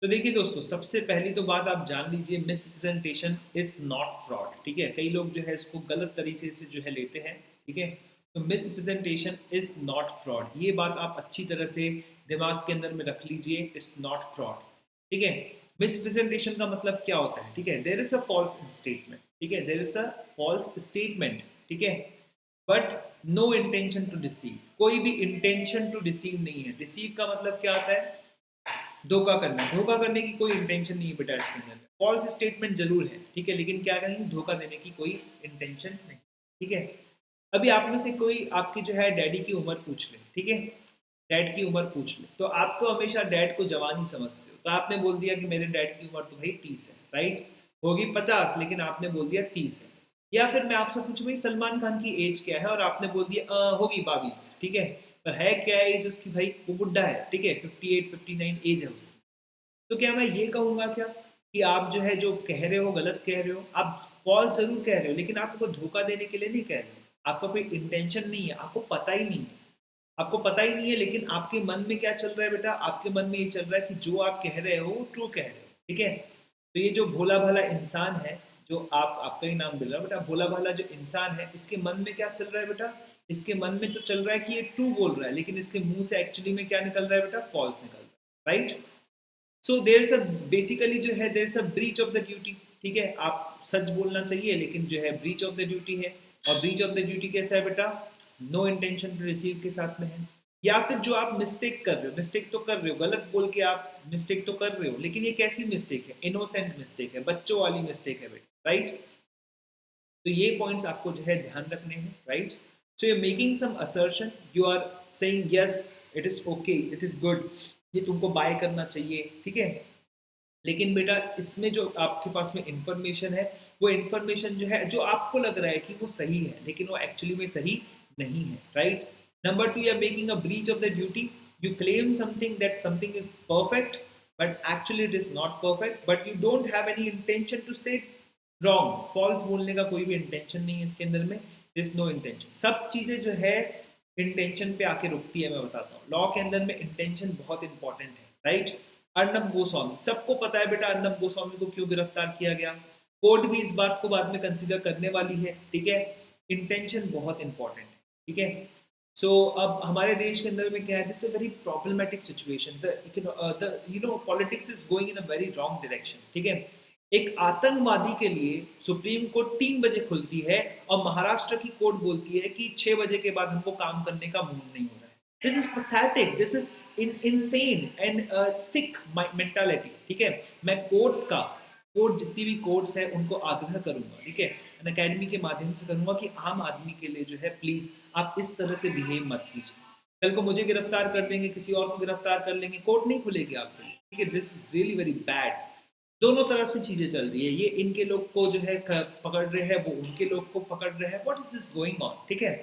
तो देखिए दोस्तों, सबसे पहली तो बात आप जान लीजिए, miss representation is not fraud, ठीक है। कई लोग जो है इसको गलत तरीके से जो है लेते हैं, ठीक है। तो miss representation is not fraud, ये बात आप अच्छी तरह से दिमाग के अंदर में रख लीजिए, इट्स नॉट फ्रॉड, ठीक है। मिस रिप्रेजेंटेशन का मतलब क्या होता है, ठीक है। There is a false statement, ठीक है, there is a false statement, ठीक है, but no intention to deceive. कोई भी इंटेंशन टू डिसीव नहीं है। डिसीव का मतलब क्या होता है, धोखा करना। धोखा करने की कोई इंटेंशन नहीं है बेटा इसके अंदर। फॉल्स स्टेटमेंट जरूर है, ठीक है, लेकिन क्या करेंगे, धोखा देने की कोई इंटेंशन नहीं, ठीक है। अभी आप में से कोई आपकी जो है डैडी की उम्र पूछ ले, ठीक है, डैड की उम्र पूछ ले, तो आप तो हमेशा डैड को जवान ही समझते हो, तो आपने बोल दिया कि मेरे डैड की उम्र तो भाई 30 है, राइट। होगी 50, लेकिन आपने बोल दिया 30 है। या फिर मैं आपसे पूछूं भाई सलमान खान की एज क्या है, और आपने बोल दिया होगी 22, ठीक है। पर है क्या एज उसकी भाई, वो बुढ़ा है, ठीक है, 58 59 एज है उसकी। तो क्या मैं ये कहूँगा क्या कि आप जो है जो कह रहे हो गलत कह रहे हो, आप फॉल्स जरूर कह रहे हो, लेकिन आपको धोखा देने के लिए नहीं कह रहे हो। आपका कोई इंटेंशन नहीं है, आपको पता ही नहीं है, आपको पता ही नहीं है, लेकिन आपके मन में क्या चल रहा है बेटा, आपके मन में ये चल रहा है कि जो आप कह रहे हो वो ट्रू कह रहे हो, ठीक है। तो ये जो भोला भाला इंसान है, जो आपका ही नाम मिल रहा है बेटा, भोला भाला जो इंसान है, इसके मन में क्या चल रहा है बेटा, इसके मन में तो चल रहा है कि ये ट्रू बोल रहा है, लेकिन इसके मुंह से एक्चुअली में क्या निकल रहा है बेटा, फॉल्स निकल रहा है, right. So there is a basically जो है there is a breach of the duty, ठीक है। आप सच बोलना चाहिए, लेकिन जो है ब्रीच ऑफ द ड्यूटी है। और ब्रीच ऑफ द ड्यूटी कैसा है बेटा, नो इंटेंशन टू रिसीव के साथ में है। या फिर जो आप मिस्टेक कर रहे हो, मिस्टेक तो कर रहे हो, गलत बोल के आप मिस्टेक तो कर रहे हो, लेकिन ये कैसी मिस्टेक है, इनोसेंट मिस्टेक है, बच्चों वाली मिस्टेक है बेटा, राइट। तो ये पॉइंट्स आपको जो है ध्यान रखने हैं, right. So you making some assertion, you are saying yes it is okay, it is good, ये तुमको बाय करना चाहिए, ठीक है। लेकिन बेटा इसमें जो आपके पास में इंफॉर्मेशन है, वो इंफॉर्मेशन जो है जो आपको लग रहा है कि वो सही है, लेकिन वो एक्चुअली में सही नहीं है, right. Number 2, you are making a breach of the duty. You claim something that something is perfect, but actually it is not perfect, but you don't have any intention to say wrong. False बोलने का कोई भी intention नहीं है इसके अंदर में, this no intention. सब चीज़ें जो है इंटेंशन पे आके रुकती है, मैं बताता हूँ। लॉ के अंदर में इंटेंशन बहुत इंपॉर्टेंट है, राइट। अर्नब गोस्वामी, सबको पता है बेटा अर्नब गोस्वामी को क्यों गिरफ्तार किया गया। कोर्ट भी इस बात को बाद में कंसिडर करने वाली है, ठीक है। इंटेंशन बहुत इंपॉर्टेंट है, ठीक है। सो अब हमारे देश के अंदर में क्या है, this a very problematic situation, the politics is going in a very wrong direction, ठीक है। एक आतंकवादी के लिए सुप्रीम कोर्ट 3 बजे खुलती है, और महाराष्ट्र की कोर्ट बोलती है कि 6 बजे के बाद हमको काम करने का मूड नहीं हो रहा है। This is pathetic, this is insane and sick mentality, ठीक है। मैं कोर्ट जितनी भी कोर्ट्स है उनको आग्रह करूंगा, ठीक है, अकेडमी के माध्यम से करूंगा कि आम आदमी के लिए जो है प्लीज आप इस तरह से बिहेव मत कीजिए। कल को मुझे गिरफ्तार कर देंगे, किसी और को गिरफ्तार कर लेंगे, कोर्ट नहीं खुलेगी आपके लिए, ठीक है। This is really very bad. दोनों तरफ से चीजें चल रही है, ये इनके लोग को जो है पकड़ रहे हैं, वो उनके लोग को पकड़ रहे हैं, what is this going on, ठीक है।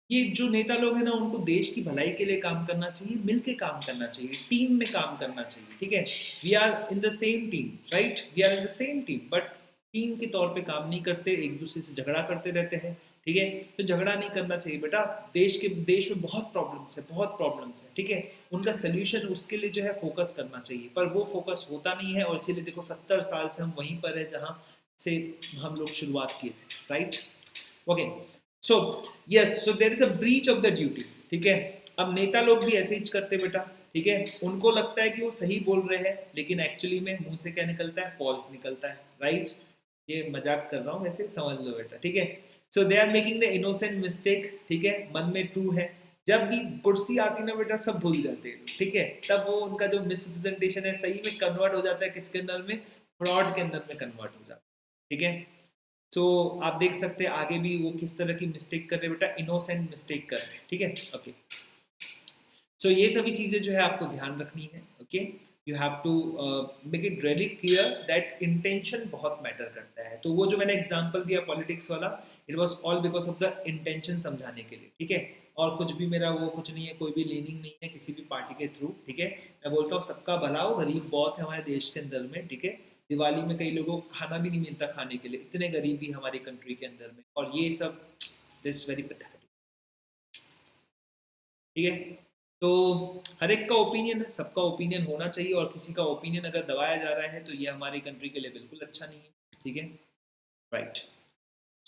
ये जो नेता लोग हैं ना, उनको देश की भलाई के लिए काम करना चाहिए, मिलके काम करना चाहिए, टीम में काम करना चाहिए, ठीक है। We are in the same team, right, we are in the same team, but team के तौर पे काम नहीं करते, एक दूसरे से झगड़ा करते रहते हैं, ठीक है। तो झगड़ा नहीं करना चाहिए बेटा। देश में बहुत प्रॉब्लम्स है, बहुत प्रॉब्लम्स है, ठीक है। उनका सोल्यूशन उसके लिए जो है फोकस करना चाहिए, पर वो फोकस होता नहीं है, और इसीलिए देखो 70 साल से हम वहीं पर है जहाँ से हम लोग शुरुआत किए थे, right. Okay, so yes, so there is a breach of the duty, ठीक है। अब नेता लोग भी ऐसे ही करते बेटा, ठीक है। उनको लगता है कि वो सही बोल रहे हैं, लेकिन एक्चुअली में मुंह से क्या निकलता है, फॉल्स निकलता है, राइट। ये मजाक कर रहा हूँ, वैसे समझ लो बेटा, ठीक है। So they are making the innocent mistake, ठीक है, मन में ट्रू है। जब भी कुर्सी आती ना बेटा, सब भूल जाते हैं, ठीक है। तब वो उनका जो मिसप्रेजेंटेशन है सही में कन्वर्ट हो जाता है किसके अंदर में, फ्रॉड के अंदर में कन्वर्ट हो जाता है, ठीक है। सो आप देख सकते हैं आगे भी वो किस तरह की मिस्टेक कर रहे हैं बेटा, इनोसेंट मिस्टेक कर रहे हैं, ठीक है। ओके, सो ये सभी चीजें जो है आपको ध्यान रखनी है, okay. You have to make it really clear that intention बहुत मैटर करता है। तो वो जो मैंने एग्जांपल दिया पॉलिटिक्स वाला, it was all because of the intention समझाने के लिए, ठीक है। और कुछ भी मेरा वो कुछ नहीं है, कोई भी लीनिंग नहीं है किसी भी पार्टी के थ्रू, ठीक है। मैं बोलता हूँ सबका भला हो, गरीब बहुत है हमारे देश के अंदर में, ठीक है। दिवाली में कई लोगों को खाना भी नहीं मिलता खाने के लिए, इतने गरीबी हमारी कंट्री के अंदर में, और ये सब दिस वेरी पैथेटिक, ठीक है। तो हर एक का ओपिनियन है, सबका ओपिनियन होना चाहिए, और किसी का ओपिनियन अगर दबाया जा रहा है तो ये हमारी कंट्री के लिए बिल्कुल अच्छा नहीं है, ठीक है, right.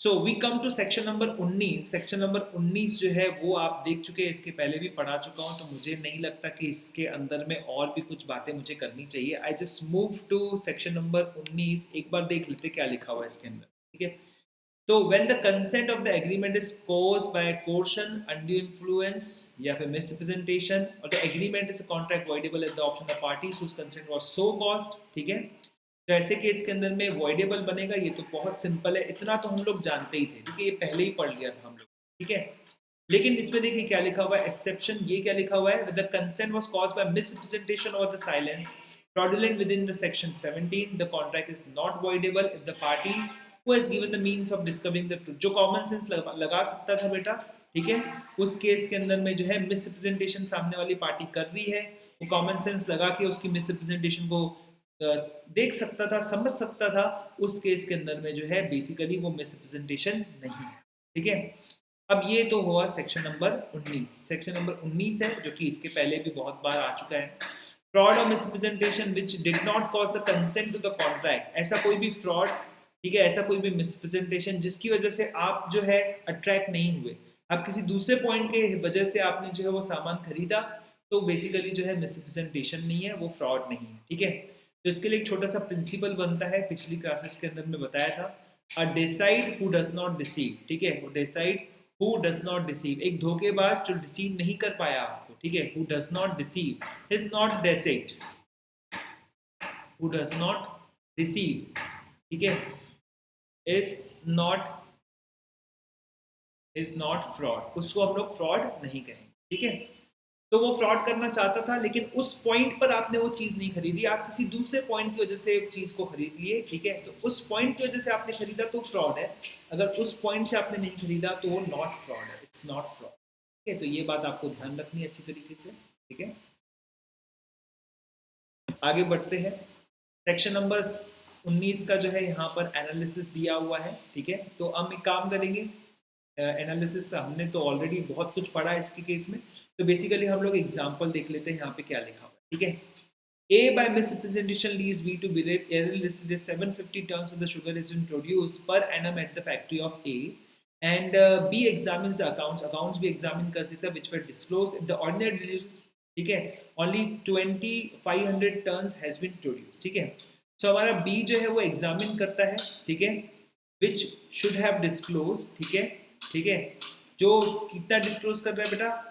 So we come to section number 19। Section number 19 जो है वो आप देख चुके हैं, इसके पहले भी पढ़ा चुका हूँ, तो मुझे नहीं लगता कि इसके अंदर में और भी कुछ बातें मुझे करनी चाहिए। I just move to section number 19। एक बार देख लेते क्या लिखा हुआ है इसके अंदर, ठीक है। तो when the consent of the agreement is caused by coercion, undue influence या फिर misrepresentation, और the agreement is a contract voidable at the option of the parties whose consent was so caused, ठीक है। तो ऐसे केस के अंदर में voidable बनेगा, ये तो बहुत सिंपल है, इतना तो हम लोग जानते ही थे, ठीक है, ये पहले ही पढ़ लिया था हम लोग, ठीक है। लेकिन इसमें देखिए क्या लिखा हुआ है, एक्सेप्शन, ये क्या लिखा हुआ है, with the consent was caused by misrepresentation or the silence fraudulent within the section 17, the contract is not voidable if the party who has given the means of discovering the truth, जो common sense लगा सकता था बेटा, ठीक है, उस case के अंदर में जो है मिसरिप्रेजेंटेशन सामने वाली पार्टी कर रही है, वो कॉमन सेंस लगा के उसकी मिसरिप्रेजेंटेशन को देख सकता था, समझ सकता था, उस केस के अंदर में जो है बेसिकली वो मिसरिप्रेजेंटेशन नहीं है, ठीक है। अब ये तो हुआ सेक्शन नंबर 19। सेक्शन नंबर 19 है जो कि इसके पहले भी बहुत बार आ चुका है। फ्रॉड और misrepresentation which did not cause the consent to the contract, ऐसा कोई भी फ्रॉड, ठीक है, ऐसा कोई भी मिसप्रेजेंटेशन जिसकी वजह से आप जो है अट्रैक्ट नहीं हुए, आप किसी दूसरे पॉइंट के वजह से आपने जो है वो सामान खरीदा, तो बेसिकली जो है मिसप्रेजेंटेशन नहीं है, वो फ्रॉड नहीं है, ठीक है। तो इसके लिए एक छोटा सा प्रिंसिपल बनता है, पिछली क्लासेस के अंदर में बताया था, a deceit who does not deceive, ठीक है, वो deceit who does not deceive, एक धोखेबाज जो डिसीव नहीं कर पाया आपको, ठीक है, who does not deceive is not deceit, who does not deceive, ठीक है, इज नॉट फ्रॉड, उसको हम लोग फ्रॉड नहीं कहेंगे, ठीक है। तो वो फ्रॉड करना चाहता था, लेकिन उस पॉइंट पर आपने वो चीज नहीं खरीदी, आप किसी दूसरे पॉइंट की वजह से चीज को खरीद लिए, ठीक है। तो उस पॉइंट की वजह से आपने खरीदा तो फ्रॉड है, अगर उस पॉइंट से आपने नहीं खरीदा तो वो नॉट फ्रॉड है, इट्स नॉट फ्रॉड, ठीक है। तो ये बात आपको ध्यान रखनी है अच्छी तरीके से, ठीक है। आगे बढ़ते हैं, सेक्शन नंबर 19 का जो है यहाँ पर एनालिसिस दिया हुआ है, ठीक है। तो हम एक काम करेंगे, एनालिसिस का हमने तो ऑलरेडी बहुत कुछ पढ़ा है इसके केस में, तो बेसिकली हम लोग एग्जांपल देख लेते हैं यहाँ पे क्या लिखा हुआ है, ठीक है। A by misrepresentation leads B to believe erroneously 750 tons of the sugar is been produced per annum at the factory of A, and B examines the accounts भी examine कर सकता है which were disclosed in the ordinary delivery, ठीक है, only 2500 tons has been produced, ठीक है। So हमारा B जो है वो एग्जामिन करता है, ठीक है, which should have disclosed, ठीक है, ठीक है, जो कितना डिस्क्लोज कर रहा है बेटा,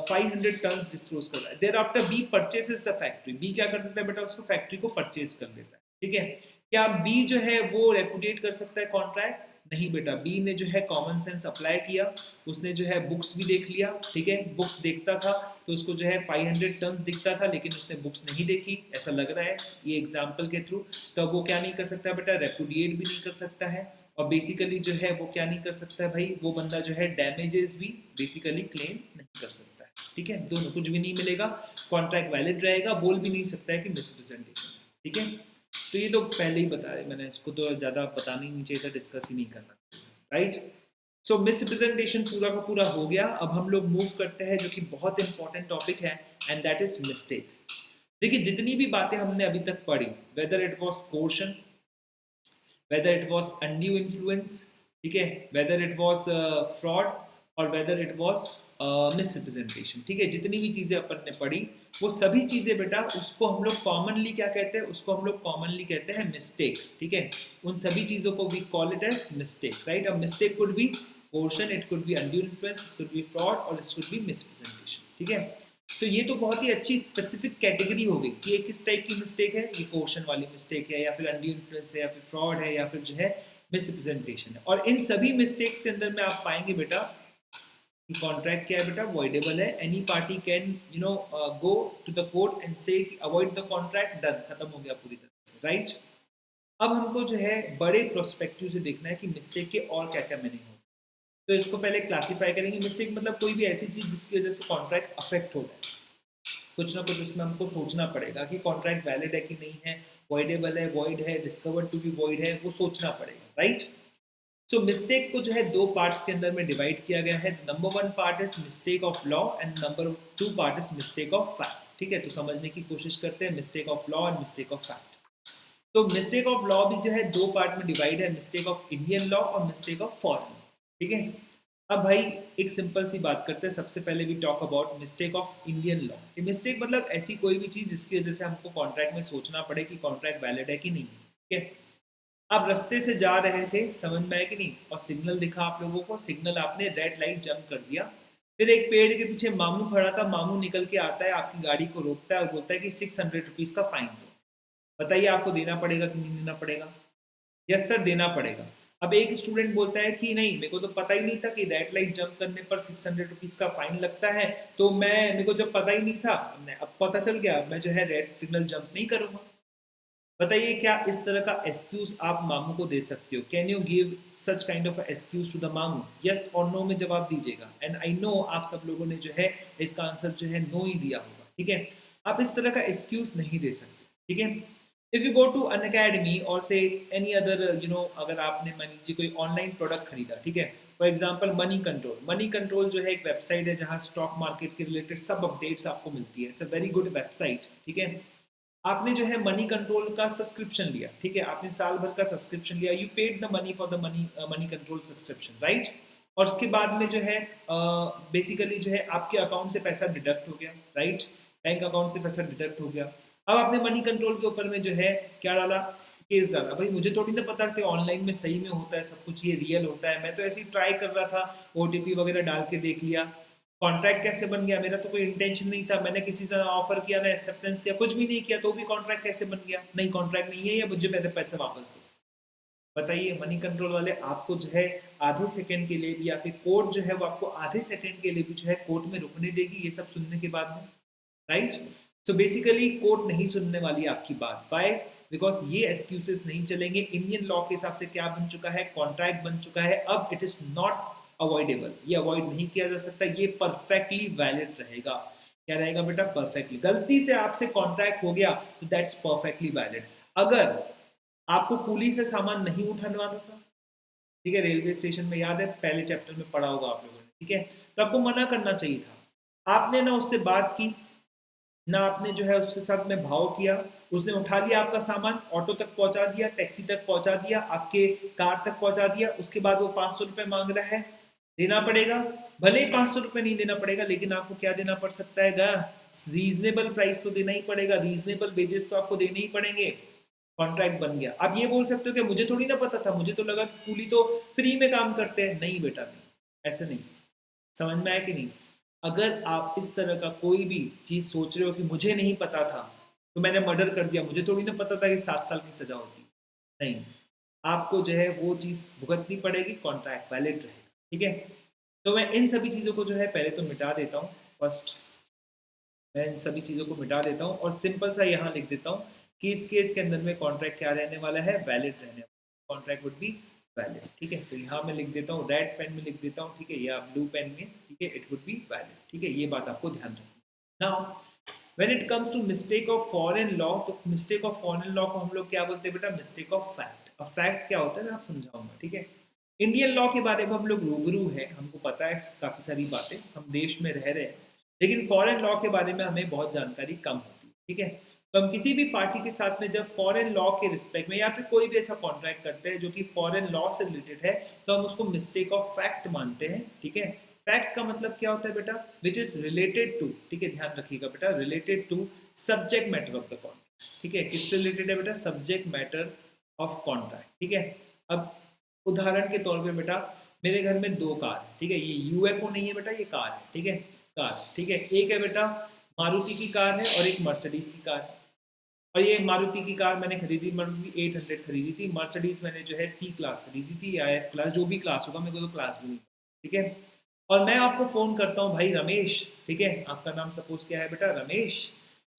500 टन्स डिस्क्लोज कर रहा है। Thereafter B purchases the factory, B क्या कर देता है बेटा, उसको फैक्ट्री को परचेस कर देता है, ठीक है। क्या बी जो है वो रेपुडिएट कर सकता है कॉन्ट्रैक्ट, नहीं बेटा, बी ने जो है कॉमन सेंस अप्लाई किया, उसने जो है बुक्स भी देख लिया, ठीक है, बुक्स देखता था तो उसको जो है 500 टन्स दिखता था, लेकिन उसने बुक्स नहीं देखी, ऐसा लग रहा है ये एग्जाम्पल के थ्रू, तो अब वो क्या नहीं कर सकता बेटा, रेपुडिएट भी नहीं कर सकता है, और बेसिकली जो है वो क्या नहीं कर सकता है भाई, वो बंदा जो है डैमेजेस भी बेसिकली क्लेम नहीं कर सकता है। ठीक है, दोनों कुछ भी नहीं मिलेगा, कॉन्ट्रैक्ट वैलिड रहेगा, बोल भी नहीं सकता है कि मिसरिप्रेजेंटेशन। ठीक है, तो ये तो पहले ही बताया मैंने, इसको तो ज़्यादा बताना ही नहीं चाहिए था, डिस्कस ही नहीं करना, राइट। सो मिसरिप्रेजेंटेशन पूरा का पूरा हो गया। अब हम लोग मूव करते हैं जो कि बहुत इंपॉर्टेंट टॉपिक है, एंड दैट इज मिस्टेक। देखिए जितनी भी बातें हमने अभी तक पढ़ी, whether it was coercion, whether it was undue influence, ठीक है, वेदर इट वॉज फ्रॉड, और वेदर इट वॉज मिसरिप्रेजेंटेशन, ठीक है, जितनी भी चीज़ें अपन ने पढ़ी वो सभी चीज़ें बेटा उसको हम लोग कॉमनली क्या कहते हैं, उसको हम लोग कॉमनली कहते हैं मिस्टेक। ठीक है, उन सभी चीज़ों को we call it as mistake, right. अब mistake could be coercion, it could be undue influence, it could be fraud, और इट कुड बी मिसरिप्रेजेंटेशन। ठीक है, तो ये तो बहुत ही अच्छी स्पेसिफिक कैटेगरी हो गई कि ये किस टाइप की मिस्टेक है, ये क्वेश्चन वाली मिस्टेक है, या फिर अनड्यू इन्फ्लुएंस है, या फिर फ्रॉड है, या फिर जो है मिसरिप्रेजेंटेशन है। और इन सभी मिस्टेक्स के अंदर में आप पाएंगे बेटा कि कॉन्ट्रैक्ट क्या है बेटा, वॉइडेबल है। Any party can go to the court and say avoid the contract, done, खत्म हो गया पूरी तरह से, राइट। अब हमको जो है बड़े प्रोस्पेक्टिव से देखना है कि मिस्टेक के और क्या क्या मीनिंग हो। तो इसको पहले क्लासीफाई करेंगे। मिस्टेक मतलब कोई भी ऐसी चीज़ जिसकी वजह से कॉन्ट्रैक्ट अफेक्ट हो जाए, कुछ ना कुछ उसमें हमको सोचना पड़ेगा कि कॉन्ट्रैक्ट वैलिड है कि नहीं है, वॉइडेबल है, वॉइड है, डिस्कवर्ड टू बी वॉइड है, वो सोचना पड़ेगा, राइट। सो मिस्टेक को जो है दो पार्ट्स के अंदर में डिवाइड किया गया है। Number one part is mistake of law and number two part is mistake of fact. ठीक है, तो समझने की कोशिश करते हैं mistake of law and mistake of fact. तो मिस्टेक ऑफ लॉ भी जो है दो पार्ट में डिवाइड है, मिस्टेक ऑफ इंडियन लॉ और मिस्टेक ऑफ फॉरेन लॉ। ठीक है, अब भाई एक सिंपल सी बात करते हैं। सबसे पहले we talk about mistake of Indian law. Mistake मतलब ऐसी कोई भी चीज़ जिसकी वजह से हमको कॉन्ट्रैक्ट में सोचना पड़े कि कॉन्ट्रैक्ट वैलिड है कि नहीं। ठीक है, आप रास्ते से जा रहे थे, समझ में आया कि नहीं, और सिग्नल दिखा आप लोगों को, सिग्नल आपने रेड लाइट जंप कर दिया, फिर एक पेड़ के पीछे मामू खड़ा था, मामू निकल के आता है, आपकी गाड़ी को रोकता है और बोलता है कि 600 रुपीज़ का फाइन दो। बताइए आपको देना पड़ेगा कि नहीं देना पड़ेगा? यस सर, देना पड़ेगा। अब एक स्टूडेंट बोलता है कि नहीं, मेरे को तो पता ही नहीं था कि रेड लाइट जंप करने पर 600 रुपीज़ का फाइन लगता है, तो मेरे को जब पता ही नहीं था, अब पता चल गया, मैं जो है रेड सिग्नल जंप नहीं करूँगा। बताइए क्या इस तरह का एक्सक्यूज आप मामू को दे सकते हो? Can you give such kind of excuse to the मामू? यस और नो में जवाब दीजिएगा। एंड आई नो आप सब लोगों ने जो है इसका आंसर जो है नो ही दिया होगा। ठीक है, आप इस तरह का एक्सक्यूज नहीं दे सकते। ठीक है, if you go to an academy और से एनी अदर अगर आपने मान लीजिए कोई ऑनलाइन प्रोडक्ट खरीदा, ठीक है, for example money control. Money control जो है एक वेबसाइट है जहाँ स्टॉक मार्केट के रिलेटेड सब अपडेट्स आपको मिलती है। It's a very good website. ठीक है, आपने जो है मनी कंट्रोल का सब्सक्रिप्शन लिया, ठीक है, आपने साल भर का सब्सक्रिप्शन लिया, you paid the money for the money control subscription, right. और उसके बाद में जो है बेसिकली जो है आपके अकाउंट से पैसा डिडक्ट हो गया, राइट, बैंक अकाउंट से पैसा डिडक्ट हो गया। अब आपने मनी कंट्रोल के ऊपर में जो है क्या डाला, केस डाला। भाई मुझे थोड़ी ना पता कि ऑनलाइन में सही में होता है सब कुछ, ये रियल होता है, मैं तो ऐसे ही ट्राई कर रहा था, ओटीपी वगैरह डाल के देख लिया। कॉन्ट्रैक्ट कैसे बन गया? मेरा तो कोई इंटेंशन नहीं था, मैंने किसी से ऑफर किया ना एक्सेप्टेंस किया, कुछ भी नहीं किया, तो भी कॉन्ट्रैक्ट कैसे बन गया? नहीं, कॉन्ट्रैक्ट नहीं है, या मुझे पहले पैसे वापस दो। बताइए, मनी कंट्रोल वाले आपको जो है आधे सेकंड के लिए भी, या फिर कोर्ट जो है वो आपको आधे सेकंड के लिए भी जो है कोर्ट में रुकने देगी ये सब सुनने के बाद में? राइट। सो बेसिकली कोर्ट नहीं सुनने वाली आपकी बात। वाई? बिकॉज ये एक्सक्यूजेस नहीं चलेंगे। इंडियन लॉ के हिसाब से क्या बन चुका है, कॉन्ट्रैक्ट बन चुका है। अब इट इज नॉट अवॉइडेबल, ये अवॉइड नहीं किया जा सकता, ये परफेक्टली वैलिड रहेगा। क्या रहेगा बेटा? परफेक्टली। गलती से आपसे कॉन्ट्रैक्ट हो गया तो दैट्स परफेक्टली वैलिड। अगर आपको पुलिस से सामान नहीं उठाना था, ठीक है, रेलवे स्टेशन में, याद है पहले चैप्टर में पढ़ा होगा आप लोगों ने, ठीक है, तो आपको मना करना चाहिए था। आपने ना उससे बात की, ना आपने जो है उसके साथ में भाव किया, उसने उठा लिया आपका सामान, ऑटो तक पहुंचा दिया, टैक्सी तक पहुंचा दिया, आपके कार तक पहुंचा दिया, उसके बाद वो 500 रुपये मांग रहा है, देना पड़ेगा। भले ही 500 रुपये नहीं देना पड़ेगा, लेकिन आपको क्या देना पड़ सकता है? रीजनेबल प्राइस तो देना ही पड़ेगा, रीजनेबल वेजेस तो आपको देने ही पड़ेंगे। कॉन्ट्रैक्ट बन गया। आप ये बोल सकते हो कि मुझे थोड़ी ना पता था, मुझे तो लगा कि कूली तो फ्री में काम करते हैं। नहीं बेटा, नहीं, ऐसे नहीं। समझ में आया कि नहीं? अगर आप इस तरह का कोई भी चीज़ सोच रहे हो कि मुझे नहीं पता था तो मैंने मर्डर कर दिया, मुझे थोड़ी ना पता था कि 7 साल की सजा होती, नहीं, आपको जो है वो चीज़ भुगतनी पड़ेगी, कॉन्ट्रैक्ट वैलिड रहेगा। ठीक है, तो मैं इन सभी चीज़ों को जो है पहले तो मिटा देता हूँ। फर्स्ट मैं इन सभी चीज़ों को मिटा देता हूँ और सिंपल सा यहाँ लिख देता हूँ कि इस केस के अंदर में कॉन्ट्रैक्ट क्या रहने वाला है? वैलिड रहने वाला। Contract would be valid. ठीक है, तो यहाँ मैं लिख देता हूँ, रेड पेन में लिख देता हूँ, ठीक है, या ब्लू पेन में, ठीक है, इट वुड बी वैलिड। ठीक है, ये बात आपको ध्यान रखनी। Now when it comes to mistake of foreign law, तो मिस्टेक ऑफ फॉरेन लॉ को हम लोग क्या बोलते हैं बेटा? Mistake of fact. अब फैक्ट क्या होता है मैं आप समझाऊंगा। ठीक है, इंडियन लॉ के बारे में हम लोग रूबरू है, हमको पता है काफ़ी सारी बातें, हम देश में रह रहे हैं, लेकिन फॉरेन लॉ के बारे में हमें बहुत जानकारी कम होती है। ठीक है, तो हम किसी भी पार्टी के साथ में जब फॉरेन लॉ के रिस्पेक्ट में या फिर कोई भी ऐसा कॉन्ट्रैक्ट करते हैं जो कि फॉरेन लॉ से रिलेटेड है, तो हम उसको मिस्टेक ऑफ फैक्ट मानते हैं। ठीक है, फैक्ट का मतलब क्या होता है बेटा? विच इज रिलेटेड टू, ठीक है, ध्यान रखिएगा बेटा, related to subject matter of the contract. ठीक है, किससे रिलेटेड है बेटा? Subject matter of contract. ठीक है, अब उदाहरण के तौर पे बेटा, मेरे घर में दो कार है, ठीक है, ये यूएफओ नहीं है बेटा, ये कार है। ठीक है, कार, ठीक है, एक है बेटा मारुति की कार है और एक मर्सिडीज की कार है। और ये मारुति की कार मैंने खरीदी, मारुति 800 खरीदी थी, मर्सिडीज मैंने जो है सी क्लास खरीदी थी या एफ क्लास, जो भी क्लास होगा, मेरे को तो क्लास भी नहीं। ठीक है, और मैं आपको फोन करता हूँ, भाई रमेश, ठीक है, आपका नाम सपोज क्या है बेटा? रमेश।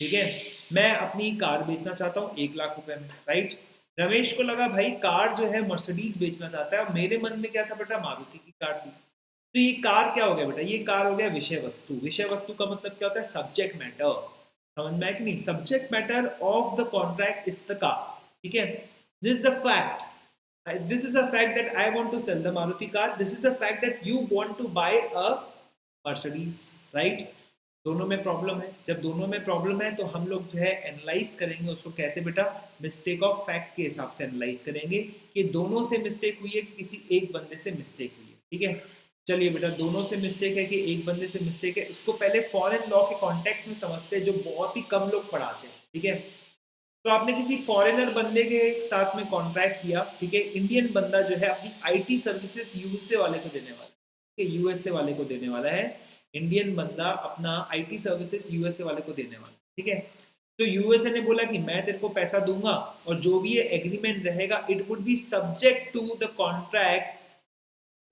ठीक है, मैं अपनी कार बेचना चाहता हूँ 1 लाख रुपए में, राइट। रमेश को लगा भाई कार जो है मर्सिडीज बेचना चाहता है, और मेरे मन में क्या था बेटा? मारुति की कार थी। तो ये कार क्या हो गया बेटा? ये कार हो गया विषय वस्तु। विषय वस्तु का मतलब क्या होता है? Subject matter. समझ में आया कि नहीं? Subject matter of the contract is the car. ठीक है, this is a fact, this is a fact that I want to sell the Maruti car, this is a fact that you want to buy a Mercedes, right? दोनों में problem है। जब दोनों में problem है तो हम लोग जो है एनालाइज करेंगे उसको कैसे बेटा? मिस्टेक ऑफ फैक्ट के हिसाब से एनालाइज करेंगे कि दोनों से मिस्टेक हुई है कि किसी एक बंदे से मिस्टेक हुई है। ठीक है, चलिए बेटा, दोनों से मिस्टेक है कि एक बंदे से मिस्टेक है, इसको पहले फॉरेन लॉ के कॉन्टेक्स्ट में समझते हैं, जो बहुत ही कम लोग पढ़ाते हैं। ठीक है, तो आपने किसी फॉरेनर बंदे के साथ में कॉन्ट्रैक्ट किया, ठीक है, इंडियन बंदा जो है अपनी आईटी सर्विसेज यूएसए वाले को देने वाला है, ठीक है, यूएसए वाले को देने वाला है, इंडियन बंदा अपना आईटी सर्विसेज यूएसए वाले को देने वाला है। ठीक है, तो यूएसए ने बोला कि मैं तेरे को पैसा दूंगा और जो भी ये एग्रीमेंट रहेगा it would be subject to the contract,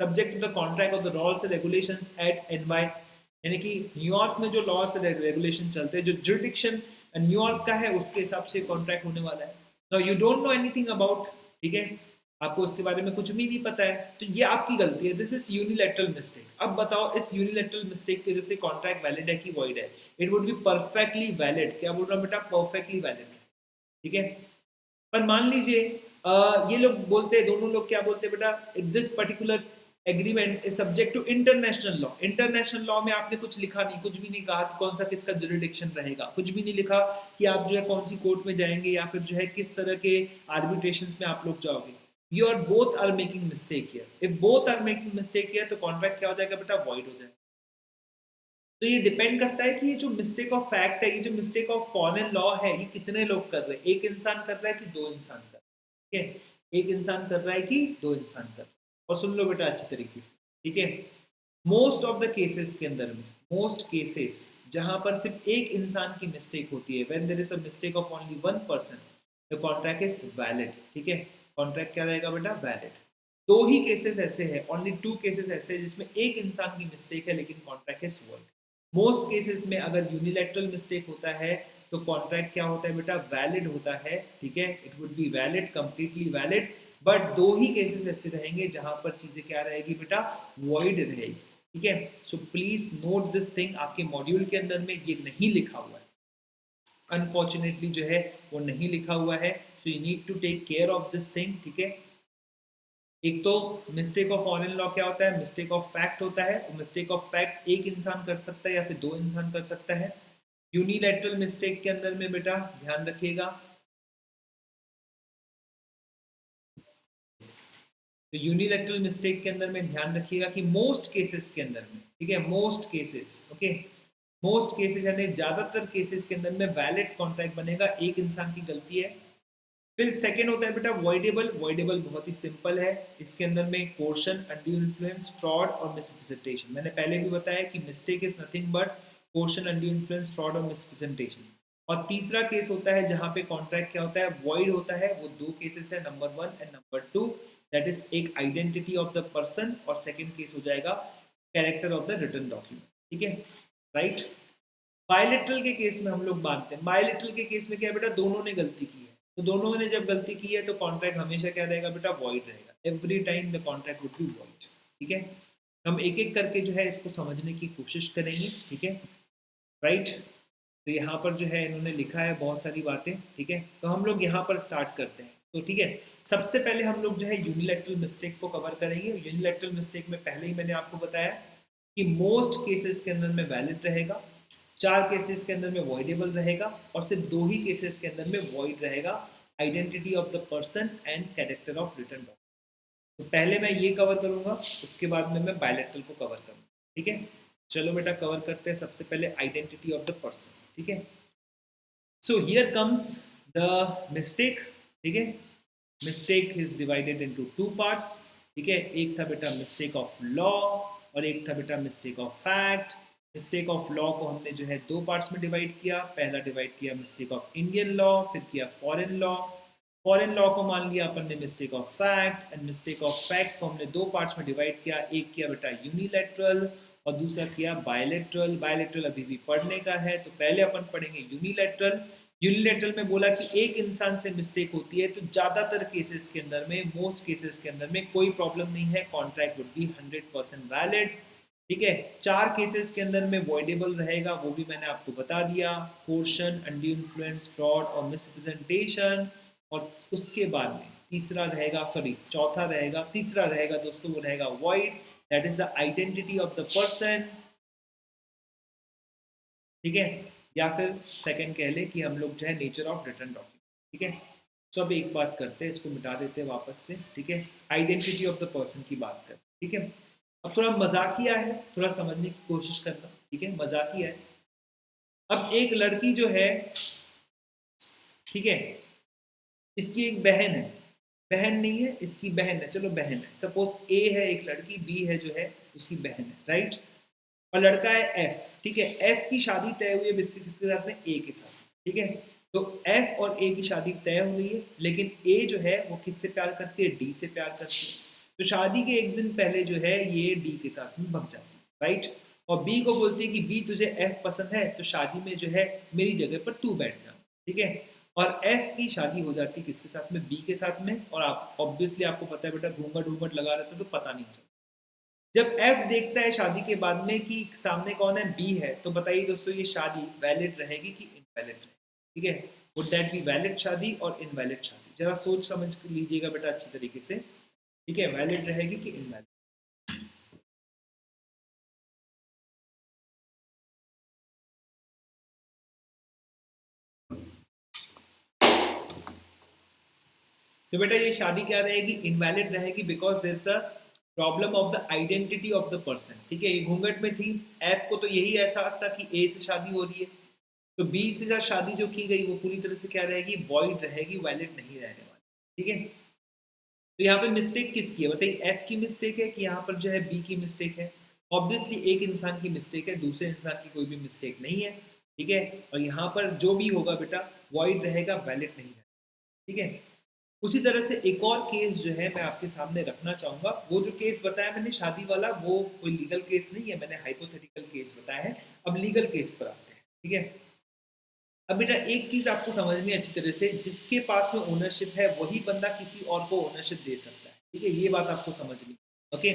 subject to the contract of the laws and regulations at NY, यानी कि न्यूयॉर्क में जो लॉज एंड रेगुलेशन चलते हैं, जो जुरिडिक्शन न्यूयॉर्क का है, उसके हिसाब से कॉन्ट्रैक्ट होने वाला है। Now you don't know anything about, ठीक है, आपको उसके बारे में कुछ भी नहीं पता है, तो ये आपकी गलती है। This is unilateral mistake. अब बताओ इस यूनिलैटरल मिस्टेक के जैसे कॉन्ट्रैक्ट वैलिड है कि वॉइड है? It would be perfectly valid. क्या बोल रहा हूँ बेटा? Perfectly valid. ठीक है, पर मान लीजिए ये लोग बोलते हैं, दोनों लोग क्या बोलते हैं बेटा? This particular agreement is subject to international law. International law में आपने कुछ लिखा नहीं, कुछ भी नहीं कहा कि कौन सा किसका जुरिडिक्शन रहेगा, कुछ भी नहीं लिखा कि आप जो है कौन सी कोर्ट में जाएंगे या फिर जो है किस तरह के आर्बिट्रेशंस में आप लोग जाओगे। You are both are making mistake here. If both are making mistake here तो कॉन्ट्रैक्ट क्या हो जाएगा बेटा? वॉइड हो जाएगा। तो ये डिपेंड करता है कि ये जो मिस्टेक ऑफ फैक्ट है, ये जो मिस्टेक ऑफ फॉरेन लॉ है, ये कितने लोग कर रहे हैं? एक इंसान कर रहा है कि दो इंसान कर रहे हैं? ठीक है, एक इंसान कर रहा है कि दो इंसान कर रहे हैं? और सुन लो बेटा अच्छी तरीके से, ठीक है, मोस्ट ऑफ द केसेस के अंदर में, मोस्ट केसेस जहां पर सिर्फ एक इंसान की मिस्टेक होती है, when there is a mistake of only one person, the contract is valid. ठीक है, कॉन्ट्रैक्ट क्या रहेगा बेटा? वैलिड। दो ही केसेस ऐसे हैं, ओनली 2 केसेस ऐसे हैं जिसमें एक इंसान की मिस्टेक है लेकिन contract is void. Most cases में अगर यूनिलैटरल मिस्टेक होता है तो कॉन्ट्रैक्ट क्या होता है बेटा? वैलिड होता है। ठीक है, it would be valid, completely valid. But दो ही केसेस ऐसे रहेंगे जहां पर चीजें क्या रहेगी बेटा? वॉइड रहेगी। ठीक है, so please note this thing. आपके मॉड्यूल के अंदर में ये नहीं लिखा हुआ है, अनफॉर्चुनेटली जो है वो नहीं लिखा हुआ है, so you need to take care of this thing. ठीक है, एक तो मिस्टेक ऑफ फॉरेन लॉ क्या होता है? मिस्टेक ऑफ फैक्ट होता है, और मिस्टेक ऑफ फैक्ट एक इंसान कर सकता है या फिर दो इंसान कर सकता है। यूनिलैटरल मिस्टेक के अंदर में बेटा ध्यान रखिएगा, तो यूनिलैटरल मिस्टेक के अंदर में ध्यान रखिएगा कि मोस्ट केसेस के अंदर में, ठीक है, most cases, okay, most cases यानी ज्यादातर केसेस के अंदर में वैलिड कॉन्ट्रैक्ट बनेगा, एक इंसान की गलती है। फिर सेकेंड होता है बेटा वॉइडेबल। वॉइडेबल बहुत ही सिंपल है, इसके अंदर में कोर्शन, अनड्यू इन्फ्लुएंस, फ्रॉड और मिसप्रेजेंटेशन। मैंने पहले भी बताया कि mistake is nothing but coercion, undue influence, fraud और मिसप्रेजेंटेशन। और तीसरा केस होता है जहां पे कॉन्ट्रैक्ट क्या होता है? वॉइड होता है। वो दो केसेस है, number 1 and number 2, that is एक आइडेंटिटी ऑफ द पर्सन, और सेकेंड केस हो जाएगा character of the written document. ठीक है, राइट। बायलिटरल के केस में हम लोग मानते हैं, बायलिटरल के केस में क्या है बेटा? दोनों ने गलती की है, तो दोनों ने जब गलती की है तो कॉन्ट्रैक्ट हमेशा क्या रहेगा बेटा, वॉइड रहेगा। Every time the contract would be void. ठीक है, हम एक एक करके जो है इसको समझने की कोशिश करेंगे। ठीक है, राइट। तो यहाँ पर जो है इन्होंने लिखा है बहुत सारी बातें। ठीक है, तो हम लोग यहाँ पर स्टार्ट करते हैं। तो ठीक है, सबसे पहले हम लोग जो है यूनिलैटरल मिस्टेक को कवर करेंगे। यूनिलैटरल मिस्टेक में पहले ही मैंने आपको बताया कि मोस्ट केसेस के अंदर में वैलिड रहेगा, 4 केसेस के अंदर में वॉइडेबल रहेगा और सिर्फ 2 ही केसेस के अंदर में वॉइड रहेगा, identity of the person and character of written document. तो पहले मैं ये कवर करूंगा, उसके बाद में मैं बायलैटरल को कवर करूंगा। ठीक है, चलो बेटा कवर करते हैं सबसे पहले आइडेंटिटी ऑफ द पर्सन। ठीक है, so here comes the mistake. ठीक है, mistake is divided into 2 parts. ठीक है, एक था बेटा मिस्टेक ऑफ लॉ और एक था बेटा mistake of fact. Mistake of law को हमने जो है 2 पार्ट्स में डिवाइड किया। पहला डिवाइड किया मिस्टेक ऑफ इंडियन लॉ, फिर किया फॉरेन लॉ। फॉरेन लॉ को मान लिया अपन ने mistake of fact, and mistake of fact को हमने 2 पार्ट्स में डिवाइड किया। एक किया बेटा यूनिलैटरल और दूसरा किया बायलैटरल। बायलैटरल अभी भी पढ़ने का है, तो पहले अपन पढ़ेंगे यूनिलैटरल। यूनिलैटरल में बोला कि एक इंसान से मिस्टेक होती है तो ज़्यादातर केसेस के अंदर में, मोस्ट केसेस के अंदर में कोई प्रॉब्लम नहीं है, कॉन्ट्रैक्ट वुड बी 100% वैलिड। ठीक है, 4 केसेस के अंदर में वॉइडेबल रहेगा, वो भी मैंने आपको बता दिया, कोर्शन, अनड्यू इन्फ्लुएंस, फ्रॉड और मिसप्रेजेंटेशन। और उसके बाद में तीसरा रहेगा, सॉरी चौथा रहेगा, तीसरा रहेगा दोस्तों, वो रहेगा void, that is the identity of the person. ठीक है, या फिर सेकंड कह ले कि हम लोग जो है नेचर ऑफ रिटन डॉक्यूमेंट। ठीक है, तो अब एक बात करते हैं, इसको मिटा देते हैं वापस से। ठीक है, आइडेंटिटी ऑफ द पर्सन की बात करते हैं। ठीक है, अब थोड़ा मजाकिया है, थोड़ा समझने की कोशिश करना। ठीक है, मजाकिया है। अब एक लड़की जो है, ठीक है, इसकी एक बहन है, बहन नहीं है, इसकी बहन है, चलो बहन है, सपोज ए है एक लड़की, बी है जो है उसकी बहन है, राइट। और लड़का है एफ। ठीक है, एफ की शादी तय हुई है किसके साथ में, ए के साथ। ठीक है, तो एफ और ए की शादी तय हुई है, लेकिन ए जो है वो किससे प्यार करती है, डी से प्यार करती है। तो शादी के एक दिन पहले जो है ये डी के साथ में भग जाती है, राइट। और बी को बोलती है कि बी तुझे एफ पसंद है तो शादी में जो है मेरी जगह पर तू बैठ जा। ठीक है, और एफ की शादी हो जाती है किसके साथ में, बी के साथ में। और आप ऑब्वियसली आपको पता है बेटा, घूंघट घूंघट लगा रहता है तो पता नहीं चलता। जब एफ देखता है शादी के बाद में कि सामने कौन है, बी है, तो बताइए दोस्तों ये शादी वैलिड रहेगी कि इनवैलिड रहेगी। ठीक है, वुड दैट बी वैलिड शादी और इनवैलिड शादी, जरा सोच समझ लीजिएगा बेटा अच्छी तरीके से। ठीक है, वैलिड रहेगी कि इनवैलिड। तो बेटा ये शादी क्या रहेगी, इनवैलिड रहेगी, because there is a problem of the identity of the person. ठीक है, ये घूंघट में थी, एफ को तो यही एहसास था कि ए से शादी हो रही है, तो बी से साथ शादी जो की गई वो पूरी तरह से क्या रहेगी, वॉइड रहेगी, वैलिड नहीं रहने वाली। ठीक है, तो यहाँ पे मिस्टेक किसकी है बताइए, एफ की मिस्टेक है कि यहाँ पर जो है बी की मिस्टेक है। ऑब्वियसली एक इंसान की मिस्टेक है, दूसरे इंसान की कोई भी मिस्टेक नहीं है। ठीक है, और यहाँ पर जो भी होगा बेटा वॉइड रहेगा, वैलिड नहीं रहेगा। ठीक है, उसी तरह से एक और केस जो है मैं आपके सामने रखना चाहूंगा। वो जो केस बताया मैंने शादी वाला, वो कोई लीगल केस नहीं है, मैंने हाइपोथेटिकल केस बताया है। अब लीगल केस पर आते हैं। ठीक है, अब बेटा एक चीज आपको समझनी है अच्छी तरह से, जिसके पास में ओनरशिप है वही बंदा किसी और को ओनरशिप दे सकता है। ठीक है, ये बात आपको समझनी। ओके,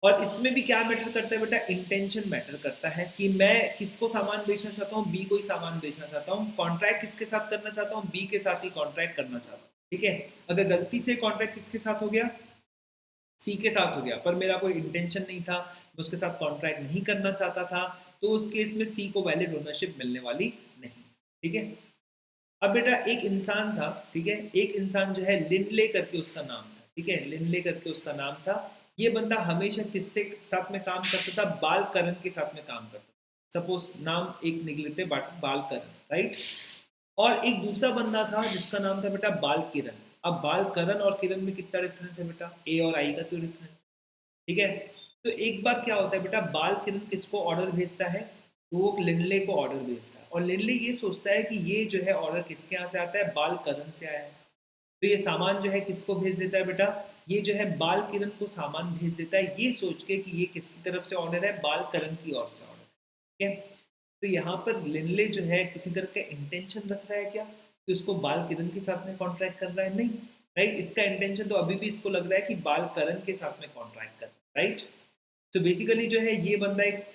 और इसमें भी क्या मैटर करता है बेटा, इंटेंशन मैटर करता है कि मैं किसको सामान बेचना चाहता हूँ, बी को ही सामान बेचना चाहता हूँ। कॉन्ट्रैक्ट किसके साथ करना चाहता हूँ, बी के साथ ही कॉन्ट्रैक्ट करना चाहता हूँ। ठीक है, अगर गलती से कॉन्ट्रैक्ट किसके साथ हो गया, सी के साथ हो गया, पर मेरा कोई इंटेंशन नहीं था, मैं उसके साथ कॉन्ट्रैक्ट नहीं करना चाहता था, तो उस केस में सी को वैलिड ओनरशिप मिलने वाली नहीं। ठीक है, अब बेटा एक इंसान था, ठीक है, एक इंसान जो है लिनले करके उसका नाम था। ठीक है, लिनले करके उसका नाम था। ये बंदा हमेशा किससे साथ में काम करता था, बालकरण के साथ में काम करता था। सपोज नाम एक निकल लेते बालकरण, राइट। और एक दूसरा बंदा था जिसका नाम था बेटा बालकिरण। अब बालकरण और किरण में कितना डिफरेंस है बेटा, ए और आई का तो डिफरेंस। ठीक है, तो एक बार क्या होता है बेटा, बालकिरण किसको ऑर्डर भेजता है, तो वो लिनले को ऑर्डर भेजता है, और लिनले ये सोचता है कि ये जो है ऑर्डर किसके यहाँ से आता है, बालकरण से आया है। तो ये सामान जो है किसको भेज देता है बेटा, ये जो है बालकिरण को सामान भेज देता है, ये सोच के कि ये किसकी तरफ से ऑर्डर है, बालकरण की ओर से ऑर्डर है। ठीक है, तो यहाँ पर लिनले जो है किसी तरह का इंटेंशन रख रहा है क्या, कि उसको बाल किरण के साथ में कॉन्ट्रैक्ट कर रहा है, नहीं, राइट। इसका इंटेंशन तो अभी भी इसको लग रहा है कि बाल करण के साथ में कॉन्ट्रैक्ट कर रहा है, राइट। तो बेसिकली जो है ये बंदा एक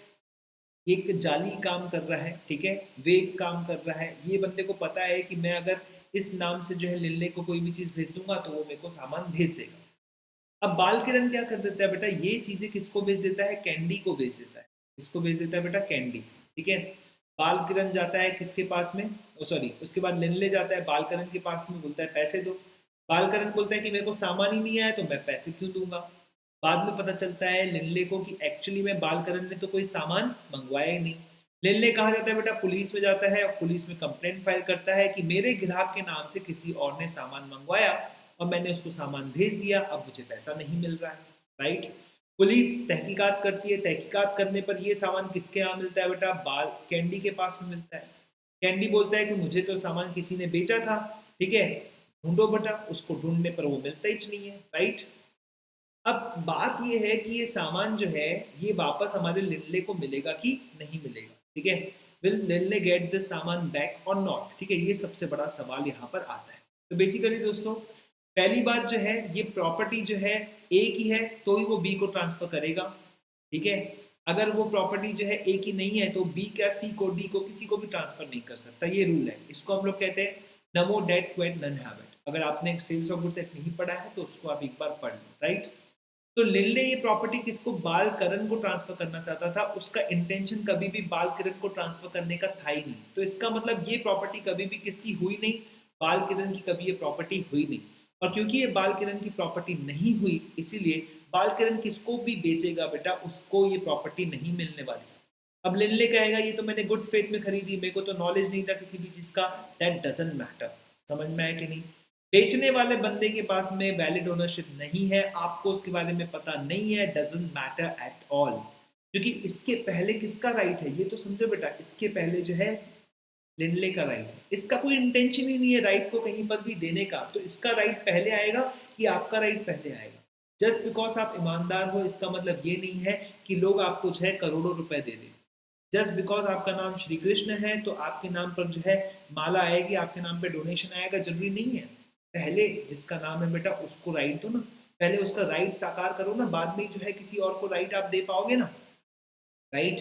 एक जाली काम कर रहा है, ठीक है, वेग काम कर रहा है। ये बंदे को पता है कि मैं अगर इस नाम से जो है लिल्ले को कोई भी चीज़ भेज दूंगा तो वो मेरे को सामान भेज देगा। अब बाल किरण क्या कर देता है बेटा, ये चीज़ें किसको भेज देता है, कैंडी को भेज देता है। किसको भेज देता है बेटा, कैंडी, ठीक है। बाल किरण जाता है किसके पास में, ओ सॉरी, उसके बाद लिल्ले जाता है बाल किरण के पास में, बोलता है पैसे दो। बाल किरण बोलता है कि मेरे को सामान ही नहीं आया तो मैं पैसे क्यों दूंगा। बाद में पता चलता है लिल्ले को कि एक्चुअली में बाल किरण ने तो कोई सामान मंगवाया ही नहीं। लिल्ले कहा जाता है बेटा, पुलिस में जाता है और पुलिस में कंप्लेंट फाइल करता है कि मेरे ग्राहक के नाम से किसी और ने सामान मंगवाया और मैंने उसको सामान भेज दिया, अब मुझे पैसा नहीं मिल रहा है, राइट। पुलिस तहकीकात करती है, तहकीकात करने पर ये सामान किसके यहाँ मिलता है बेटा, बाल कैंडी के पास में मिलता है। कैंडी बोलता है कि मुझे तो सामान किसी ने बेचा था, ठीक है, ढूंढो बेटा। उसको ढूंढने पर वो मिलता ही नहीं है, राइट। अब बात ये है कि ये सामान जो है ये वापस हमारे लिल्ले को मिलेगा कि नहीं मिलेगा, ठीक है। विल लिल्ले गेट दिस सामान बैक और नॉट, ठीक है, ये सबसे बड़ा सवाल यहाँ पर आता है। तो बेसिकली दोस्तों पहली बात जो है, ये प्रॉपर्टी जो है ए की है तो ही वो बी को ट्रांसफर करेगा, ठीक है। अगर वो प्रॉपर्टी जो है ए की नहीं है तो बी क्या सी को डी को किसी को भी ट्रांसफर नहीं कर सकता, ये रूल है। इसको हम लोग कहते हैं नमो डेट क्वेट नन हैबिट। अगर आपने सेल्स ऑफ गुड्स एक्ट नहीं पढ़ा है तो उसको आप एक बार पढ़ लो, राइट। तो लिल ने ये प्रॉपर्टी किसको, बाल करण को ट्रांसफर करना चाहता था। उसका इंटेंशन कभी भी बाल किरण को ट्रांसफर करने का था ही नहीं। तो इसका मतलब ये प्रॉपर्टी कभी भी किसकी हुई नहीं, बाल किरण की कभी ये प्रॉपर्टी हुई नहीं। और क्योंकि ये बाल किरण की प्रॉपर्टी नहीं हुई, इसीलिए बाल किरण किसको भी बेचेगा बेटा उसको ये प्रॉपर्टी नहीं मिलने वाली। अब लिल्ले कहेगा ये तो मैंने गुड फेथ में खरीदी, मेरे को तो नॉलेज नहीं था किसी भी चीज का, दैट डजंट मैटर। समझ में आया कि नहीं। बेचने वाले बंदे के पास में वैलिड ओनरशिप नहीं है, आपको उसके बारे में पता नहीं है, डजंट मैटर एट ऑल। क्योंकि इसके पहले किसका राइट है ये तो समझो बेटा, इसके पहले जो है लिंडले का राइट है। इसका कोई इंटेंशन ही नहीं है राइट को कहीं पर भी देने का, तो इसका राइट पहले आएगा कि आपका राइट पहले आएगा। जस्ट बिकॉज आप ईमानदार हो इसका मतलब ये नहीं है कि लोग आपको जो है करोड़ों रुपए दे दें। जस्ट बिकॉज आपका नाम श्री कृष्ण है तो आपके नाम पर जो है माला आएगी, आपके नाम पे डोनेशन आएगा, जरूरी नहीं है। पहले जिसका नाम है बेटा उसको राइट दो ना, पहले उसका राइट साकार करो ना, बाद में जो है किसी और को राइट आप दे पाओगे ना, राइट।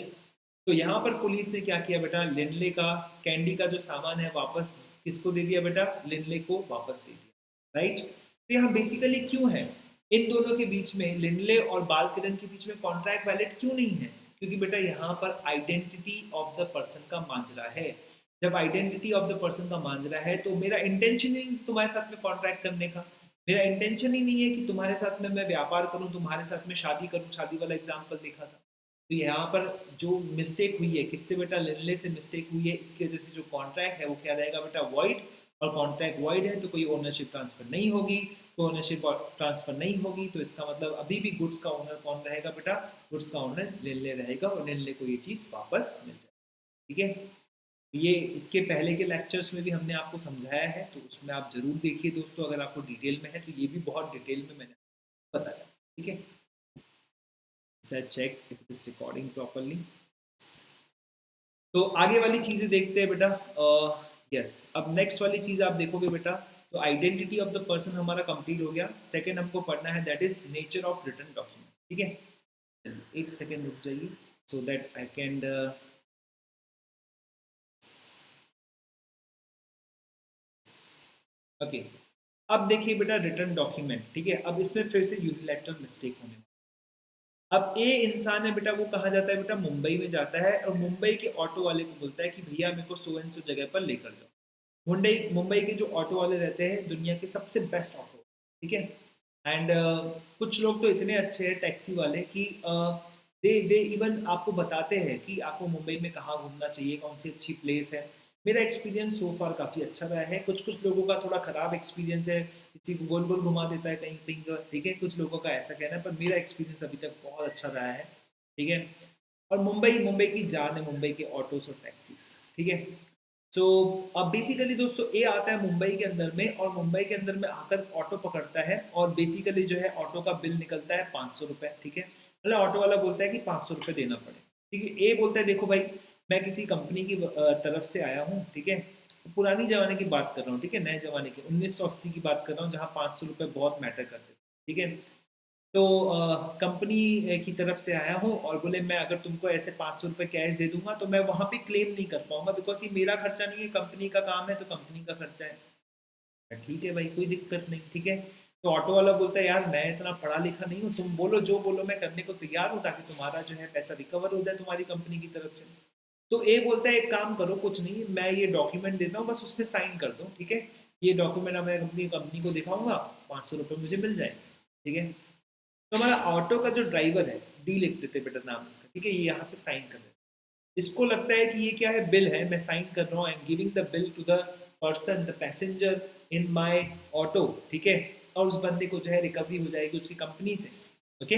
तो यहाँ पर पुलिस ने क्या किया बेटा, लिनले का कैंडी का जो सामान है वापस किसको दे दिया बेटा, लिनले को वापस दे दिया, राइट। तो यहाँ बेसिकली क्यों है इन दोनों के बीच में, लिनले और बाल किरण के बीच में कॉन्ट्रैक्ट वैलिड क्यों नहीं है, क्योंकि बेटा यहाँ पर आइडेंटिटी ऑफ द पर्सन का मांझला है। जब आइडेंटिटी ऑफ द पर्सन का मांझला है तो मेरा इंटेंशन ही नहीं तुम्हारे साथ में कॉन्ट्रैक्ट करने का, मेरा इंटेंशन ही नहीं है कि तुम्हारे साथ में मैं व्यापार करूं, तुम्हारे साथ में शादी करूं, शादी वाला एग्जाम्पल देखा था। तो यहाँ पर जो मिस्टेक हुई है किससे बेटा, लिनले से मिस्टेक हुई है, इसकी वजह से जो कॉन्ट्रैक्ट है वो क्या रहेगा बेटा, वॉइड। और कॉन्ट्रैक्ट वॉइड है तो कोई ओनरशिप ट्रांसफर नहीं होगी, तो ओनरशिप ट्रांसफर नहीं होगी तो इसका मतलब अभी भी गुड्स का ओनर कौन रहेगा बेटा, गुड्स का ओनर लिनले रहेगा और लिनले को ये चीज़ वापस मिल जाएगी, ठीक है। ये इसके पहले के लेक्चर्स में भी हमने आपको समझाया है, तो उसमें आप जरूर देखिए दोस्तों, अगर आपको डिटेल में है तो ये भी बहुत डिटेल में मैंने बताया, ठीक है। Check if it is recording properly. तो आगे वाली चीजें देखते हैं बेटा। यस अब नेक्स्ट वाली चीज आप देखोगे बेटा, तो आइडेंटिटी ऑफ द पर्सन हमारा कंप्लीट हो गया। सेकंड हमको पढ़ना है that is nature of written document, ठीक है। एक सेकंड रुक जाइए so that I can okay. अब देखिए बेटा रिटर्न डॉक्यूमेंट, ठीक है। अब इसमें फिर से यूनिलैटरल मिस्टेक होने, अब ए इंसान है बेटा, वो कहाँ जाता है बेटा, मुंबई में जाता है और मुंबई के ऑटो वाले को बोलता है कि भैया मेरे को सो एंड सो जगह पर लेकर जाओ। मुंबई मुंबई के जो ऑटो वाले रहते हैं दुनिया के सबसे बेस्ट ऑटो, ठीक है। एंड कुछ लोग तो इतने अच्छे हैं टैक्सी वाले कि दे इवन आपको बताते हैं कि आपको मुंबई में कहाँ घूमना चाहिए, कौन सी अच्छी प्लेस है। मेरा एक्सपीरियंस सो फार काफ़ी अच्छा रहा है। कुछ कुछ लोगों का थोड़ा ख़राब एक्सपीरियंस है, किसी को गोल गोल घुमा देता है कहीं कहीं, ठीक है, कुछ लोगों का ऐसा कहना है, पर मेरा एक्सपीरियंस अभी तक बहुत अच्छा रहा है, ठीक है। और मुंबई मुंबई की जान है, मुंबई के ऑटोस और टैक्सीज, ठीक है। सो अब बेसिकली दोस्तों ए आता है मुंबई के अंदर में और मुंबई के अंदर में आकर ऑटो पकड़ता है और बेसिकली जो है ऑटो का बिल निकलता है 500 रुपये, ठीक है। मतलब ऑटो वाला बोलता है कि 500 रुपये देना पड़े, ठीक है। ए बोलता है देखो भाई मैं किसी कंपनी की तरफ से आया हूँ, ठीक है, पुरानी ज़माने की बात कर रहा हूँ, ठीक है, नए ज़माने की 1980 की बात कर रहा हूँ, जहाँ 500 रुपये बहुत मैटर करते थे, ठीक है। तो कंपनी की तरफ से आया हूँ और बोले मैं अगर तुमको ऐसे 500 रुपये कैश दे दूंगा तो मैं वहाँ पे क्लेम नहीं कर पाऊंगा, बिकॉज ये मेरा खर्चा नहीं है, कंपनी का काम है, तो कंपनी का खर्चा है। ठीक है भाई, कोई दिक्कत नहीं, ठीक है। तो ऑटो वाला बोलता है यार मैं इतना पढ़ा लिखा नहीं हूँ, तुम बोलो जो बोलो मैं करने को तैयार हूँ, ताकि तुम्हारा जो है पैसा रिकवर हो जाए तुम्हारी कंपनी की तरफ से। तो ए बोलता है एक काम करो, कुछ नहीं, मैं ये डॉक्यूमेंट देता हूँ, बस उस पर साइन कर दो, ठीक है। ये डॉक्यूमेंट मैं अपनी कंपनी को दिखाऊंगा, 500 रुपये मुझे मिल जाए, ठीक है। तो हमारा ऑटो का जो ड्राइवर है, डी लिख देते बेटा नाम इसका, ठीक है, ये यहाँ पे साइन कर देते। इसको लगता है कि ये क्या है, बिल है, मैं साइन कर रहा हूँ, I am giving the bill to the person, the passenger in my auto, ठीक है। और उस बंदे को जो है रिकवरी हो जाएगी उसकी कंपनी से, ओके।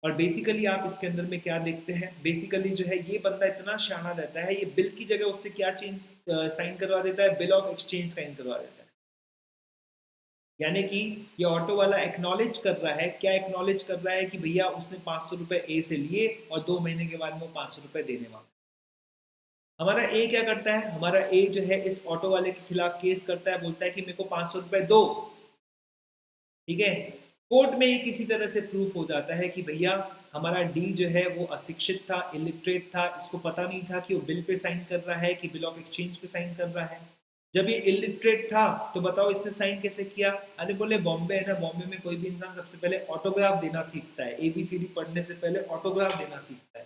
और बेसिकली आप इसके अंदर में क्या देखते हैं, बेसिकली जो है ये बंदा इतना शाना रहता है, ये बिल की जगह उससे क्या चेंज साइन करवा देता है, बिल ऑफ एक्सचेंज साइन करवा देता है। यानी कि ये ऑटो वाला एक्नॉलेज कर रहा है, क्या एक्नॉलेज कर रहा है कि भैया उसने 500 रुपये ए से लिए और 2 महीने के बाद में वो 500 रुपये देने वाला। हमारा ए क्या करता है, हमारा ए जो है इस ऑटो वाले के खिलाफ केस करता है, बोलता है कि मेरे को 500 रुपये दो, ठीक है। कोर्ट में ये किसी तरह से प्रूफ हो जाता है कि भैया हमारा डी जो है वो अशिक्षित था, इलिटरेट था, इसको पता नहीं था कि वो बिल पे साइन कर रहा है कि बिल ऑफ एक्सचेंज पे साइन कर रहा है। जब ये इलिटरेट था तो बताओ इसने साइन कैसे किया। अरे बोले बॉम्बे है ना, बॉम्बे में कोई भी इंसान सबसे पहले ऑटोग्राफ देना सीखता है, ABCD पढ़ने से पहले ऑटोग्राफ देना सीखता है।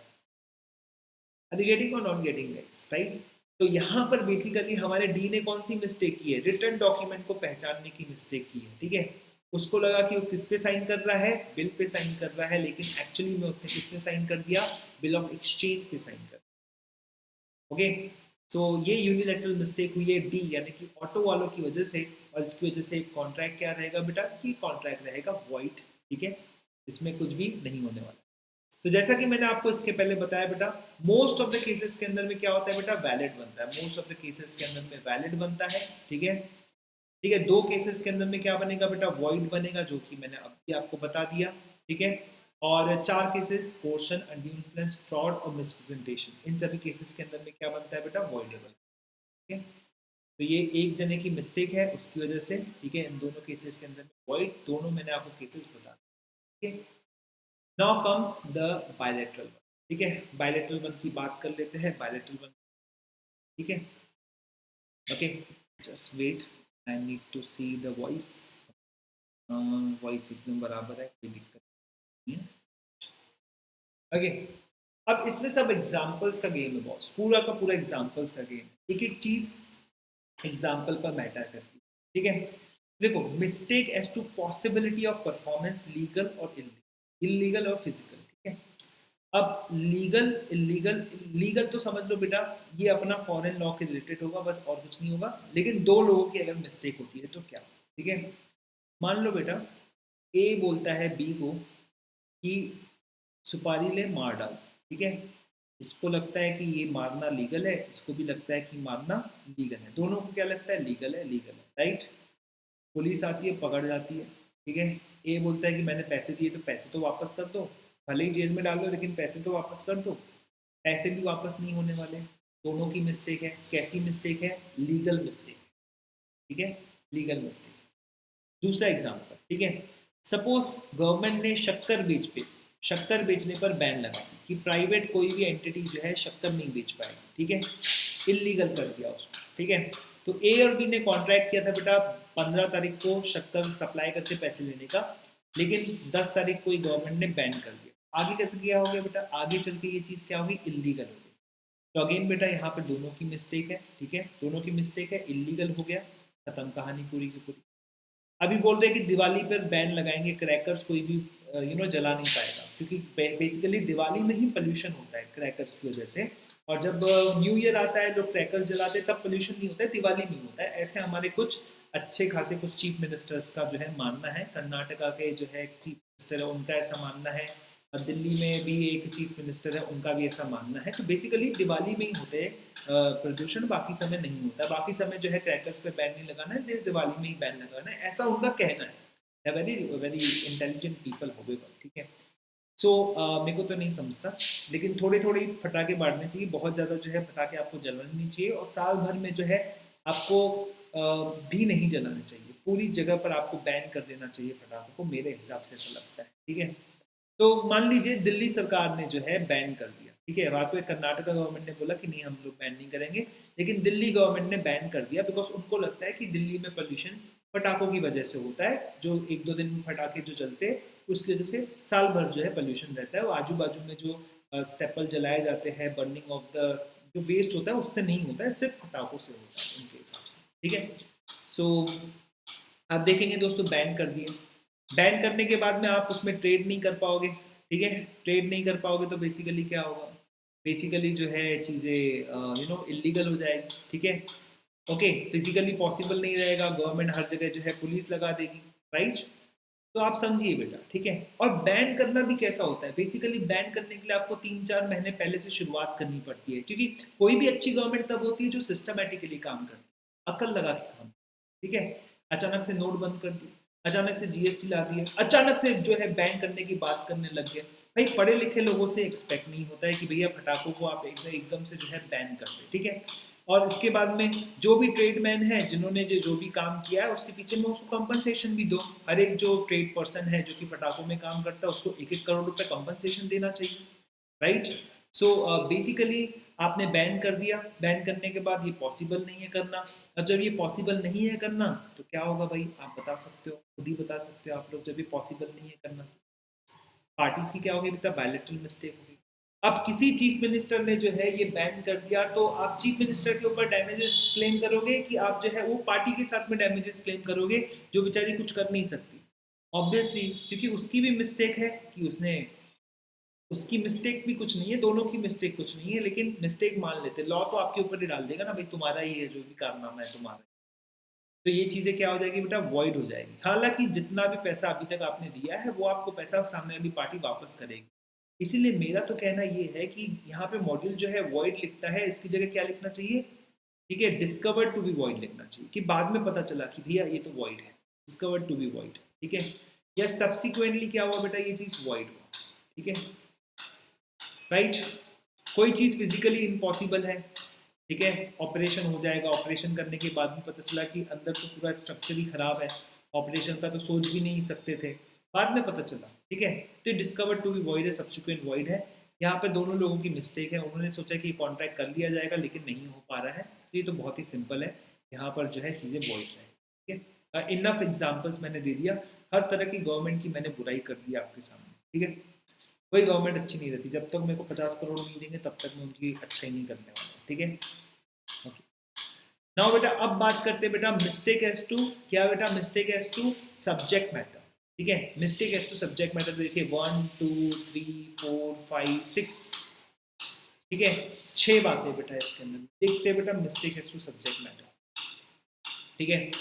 आर गेटिंग और नॉट गेटिंग गाइस, राइट। तो यहाँ पर बेसिकली हमारे डी ने कौन सी मिस्टेक की है, रिटर्न डॉक्यूमेंट को पहचानने की मिस्टेक की है, ठीक है। उसको लगा कि वो किस पे साइन कर रहा है, बिल पे साइन कर रहा है, लेकिन एक्चुअली में उसने किस पे साइन कर दिया, बिल ऑफ एक्सचेंज पे साइन कर। ओके, सो ये यूनिलैटरल मिस्टेक हुई है डी यानी कि ऑटो वालों की वजह से, और इसकी वजह से कॉन्ट्रैक्ट क्या रहेगा बेटा, कि कॉन्ट्रैक्ट रहेगा वॉइड, ठीक है, इसमें कुछ भी नहीं होने वाला। तो जैसा कि मैंने आपको इसके पहले बताया बेटा, मोस्ट ऑफ द केसेस के अंदर में क्या होता है बेटा, वैलिड बनता है, मोस्ट ऑफ द केसेस के अंदर में वैलिड बनता है, ठीक है। ठीक है, 2 केसेस के अंदर में क्या बनेगा बेटा, वॉइड बनेगा, जो कि मैंने अभी आपको बता दिया, ठीक है। और 4 cases, coercion, undue influence, fraud और मिसप्रेजेंटेशन, इन सभी केसेस के अंदर में क्या बनता है बेटा, वॉइडेबल, ठीक है। तो ये एक जने की मिस्टेक है उसकी वजह से, ठीक है, इन दोनों केसेस के अंदर में वॉइड, दोनों मैंने आपको केसेस बता दिए, ठीक है। Now comes the bilateral one, ठीक है, बायलैटरल वन की बात कर लेते हैं, बायलैटरल वन, ठीक है। Okay, just wait, I need to see the voice, voice एकदम बराबर है, कोई दिक्कत नहीं है। ओके, अब इसमें सब एग्जाम्पल्स का गेम है बॉस, पूरा का पूरा एग्जाम्पल्स का गेम, एक एक चीज एग्जाम्पल पर मैटर करती है, ठीक है। देखो, mistake as to possibility of performance, legal और इलीगल, इलीगल और फिजिकल, ठीक है। अब लीगल इलीगल, लीगल तो समझ लो बेटा ये अपना फॉरेन लॉ के रिलेटेड होगा, बस और कुछ नहीं होगा। लेकिन 2 लोगों की अगर मिस्टेक होती है तो क्या, ठीक है। मान लो बेटा ए बोलता है बी को कि सुपारी ले मार डाल, ठीक है। इसको लगता है कि ये मारना लीगल है, इसको भी लगता है कि मारना लीगल है, दोनों को क्या लगता है, लीगल है, लीगल है, राइट। पुलिस आती है, पकड़ जाती है, ठीक है। ए बोलता है कि मैंने पैसे दिए तो पैसे तो वापस कर दो, भले ही जेल में डाल दो लेकिन पैसे तो वापस कर दो, पैसे भी वापस नहीं होने वाले, दोनों की मिस्टेक है। कैसी मिस्टेक है, लीगल मिस्टेक, ठीक है, लीगल मिस्टेक। दूसरा एग्जाम्पल, ठीक है, सपोज गवर्नमेंट ने शक्कर बेचने पर बैन लगा दी कि प्राइवेट कोई भी एंटिटी जो है शक्कर नहीं बेच पाए, ठीक है, इलीगल कर दिया उसको, ठीक है। तो ए और बी ने कॉन्ट्रैक्ट किया था बेटा 15 तारीख को शक्कर सप्लाई करके पैसे लेने का, लेकिन 10 तारीख को ही गवर्नमेंट ने बैन कर दिया। आगे कैसे क्या हो गया बेटा, आगे चल के ये चीज़ क्या होगी, इलीगल हो गई। तो अगेन बेटा यहाँ पर दोनों की मिस्टेक है, ठीक है, दोनों की मिस्टेक है, इलीगल हो गया, खत्म कहानी पूरी की पूरी। अभी बोल रहे हैं कि दिवाली पर बैन लगाएंगे, क्रैकर्स कोई भी जला नहीं पाएगा, क्योंकि बेसिकली दिवाली में ही पोल्यूशन होता है क्रैकर्स की वजह से। और जब न्यू ईयर आता है लोग क्रैकर्स जलाते हैं तब पोल्यूशन नहीं होता है, दिवाली में होता है। ऐसे हमारे कुछ अच्छे खासे कुछ चीफ मिनिस्टर्स का जो है मानना है, कर्नाटका के जो है चीफ मिनिस्टर है उनका ऐसा मानना है, और दिल्ली में भी एक चीफ मिनिस्टर है उनका भी ऐसा मानना है। तो बेसिकली दिवाली में ही होते हैं प्रदूषण, बाकी समय नहीं होता, बाकी समय जो है क्रैकर्स पे बैन नहीं लगाना है, दिवाली में ही बैन लगाना है, ऐसा उनका कहना है। वेरी वेरी इंटेलिजेंट पीपल हो, ठीक है। सो मेरे को तो नहीं समझता, लेकिन थोड़े थोड़े पटाखे बांटने चाहिए, बहुत ज़्यादा जो है पटाखे आपको जलाने नहीं चाहिए। और साल भर में जो है आपको भी नहीं जलाना चाहिए, पूरी जगह पर आपको बैन कर देना चाहिए पटाखों को, मेरे हिसाब से ऐसा लगता है। ठीक है, तो मान लीजिए दिल्ली सरकार ने जो है बैन कर दिया, ठीक है, वहाँ पे कर्नाटका गवर्नमेंट ने बोला कि नहीं हम लोग बैन नहीं करेंगे, लेकिन दिल्ली गवर्नमेंट ने बैन कर दिया बिकॉज उनको लगता है कि दिल्ली में पोल्यूशन पटाखों की वजह से होता है, जो एक दो दिन में पटाखे जो चलते हैं उसकी वजह से साल भर जो है पोल्यूशन रहता है, वो आजू बाजू में जो स्टेपल जलाए जाते हैं, बर्निंग ऑफ द जो वेस्ट होता है उससे नहीं होता है, सिर्फ पटाखों से होता है उनके हिसाब से। ठीक है, सो आप देखेंगे दोस्तों बैन कर दिए, बैन करने के बाद में आप उसमें ट्रेड नहीं कर पाओगे। ठीक है, ट्रेड नहीं कर पाओगे तो बेसिकली क्या होगा, बेसिकली जो है चीज़ें इलीगल हो जाएगी। ठीक है, ओके, फिजिकली पॉसिबल नहीं रहेगा, गवर्नमेंट हर जगह जो है पुलिस लगा देगी, राइट। तो आप समझिए बेटा, ठीक है, और बैन करना भी कैसा होता है, बेसिकली बैन करने के लिए आपको 3-4 महीने पहले से शुरुआत करनी पड़ती है, क्योंकि कोई भी अच्छी गवर्नमेंट तब होती है जो सिस्टमेटिकली काम करती है, अकल लगा के काम। ठीक है, अचानक से नोट बंद कर दी, अचानक से जीएसटी ला दिया, अचानक से जो है बैन करने की बात करने लग गए। भाई पढ़े लिखे लोगों से एक्सपेक्ट नहीं होता है कि भैया पटाखों को आप एकदम से जो है बैन कर दे। ठीक है, और इसके बाद में जो भी ट्रेडमैन है जिन्होंने जो भी काम किया है उसके पीछे में उसको कंपनसेशन भी दो। हर एक जो ट्रेड पर्सन है जो कि पटाखों में काम करता है उसको 1-1 करोड़ रुपए कंपनसेशन देना चाहिए, राइट। सो बेसिकली आपने बैन कर दिया, बैन करने के बाद ये पॉसिबल नहीं है करना। अब जब ये पॉसिबल नहीं है करना तो क्या होगा भाई, आप बता सकते हो, खुद ही बता सकते हो आप लोग, जब ये पॉसिबल नहीं है करना पार्टीज की क्या होगी बेटा, बायलैटरल मिस्टेक होगी। अब किसी चीफ मिनिस्टर ने जो है ये बैन कर दिया तो आप चीफ मिनिस्टर के ऊपर डैमेजेस क्लेम करोगे कि आप जो है वो पार्टी के साथ में डैमेजेस क्लेम करोगे जो बेचारी कुछ कर नहीं सकती, ऑब्वियसली, क्योंकि उसकी भी मिस्टेक है कि उसने, उसकी मिस्टेक भी कुछ नहीं है, दोनों की मिस्टेक कुछ नहीं है, लेकिन मिस्टेक मान लेते, लॉ तो आपके ऊपर ही डाल देगा ना भाई, तुम्हारा ही है जो भी कारनामा है तुम्हारा, तो ये चीज़ें क्या हो जाएगी बेटा, वॉइड हो जाएगी। हालांकि जितना भी पैसा अभी तक आपने दिया है वो आपको पैसा सामने वाली पार्टी वापस करेगी। इसीलिए मेरा तो कहना ये है कि यहाँ पे मॉड्यूल जो है वॉइड लिखता है, इसकी जगह क्या लिखना चाहिए, ठीक है, डिस्कवर्ड टू बी वॉइड लिखना चाहिए, कि बाद में पता चला कि भैया ये तो वॉइड है, डिस्कवर्ड टू बी वॉइड। ठीक है, या सब्सिक्वेंटली क्या हुआ बेटा, ये चीज़ वॉइड हुआ। ठीक है, राइट, कोई चीज़ फिजिकली इम्पॉसिबल है, ठीक है, ऑपरेशन हो जाएगा, ऑपरेशन करने के बाद भी पता चला कि अंदर तो पूरा स्ट्रक्चर ही खराब है, ऑपरेशन का तो सोच भी नहीं सकते थे, बाद में पता चला। ठीक है, तो डिस्कवर टू बी वॉइड है, सब्सिक्वेंट वॉइड है। यहाँ पे दोनों लोगों की मिस्टेक है, उन्होंने सोचा कि कॉन्ट्रैक्ट कर लिया जाएगा लेकिन नहीं हो पा रहा है, तो ये तो बहुत ही सिंपल है, यहाँ पर जो है चीज़ें वॉइड है। ठीक है, इनफ एग्जाम्पल्स मैंने दे दिया, हर तरह की गवर्नमेंट की मैंने बुराई कर दी आपके सामने। ठीक है, कोई गवर्नमेंट अच्छी नहीं रहती, जब तक मेरे को 50 करोड़ नहीं देंगे तब तक मैं उनकी अच्छा ही नहीं करने वाला। ठीक है, ओके, नाउ बेटा अब बात करते हैं बेटा मिस्टेक एज टू क्या बेटा, mistake as to subject matter. ठीक है, mistake as to subject matter देखिए 1 2 3 4 5 6, ठीक है, 6 बातें बेटा इसके अंदर देखते हैं बेटा, mistake as to subject matter. ठीक है,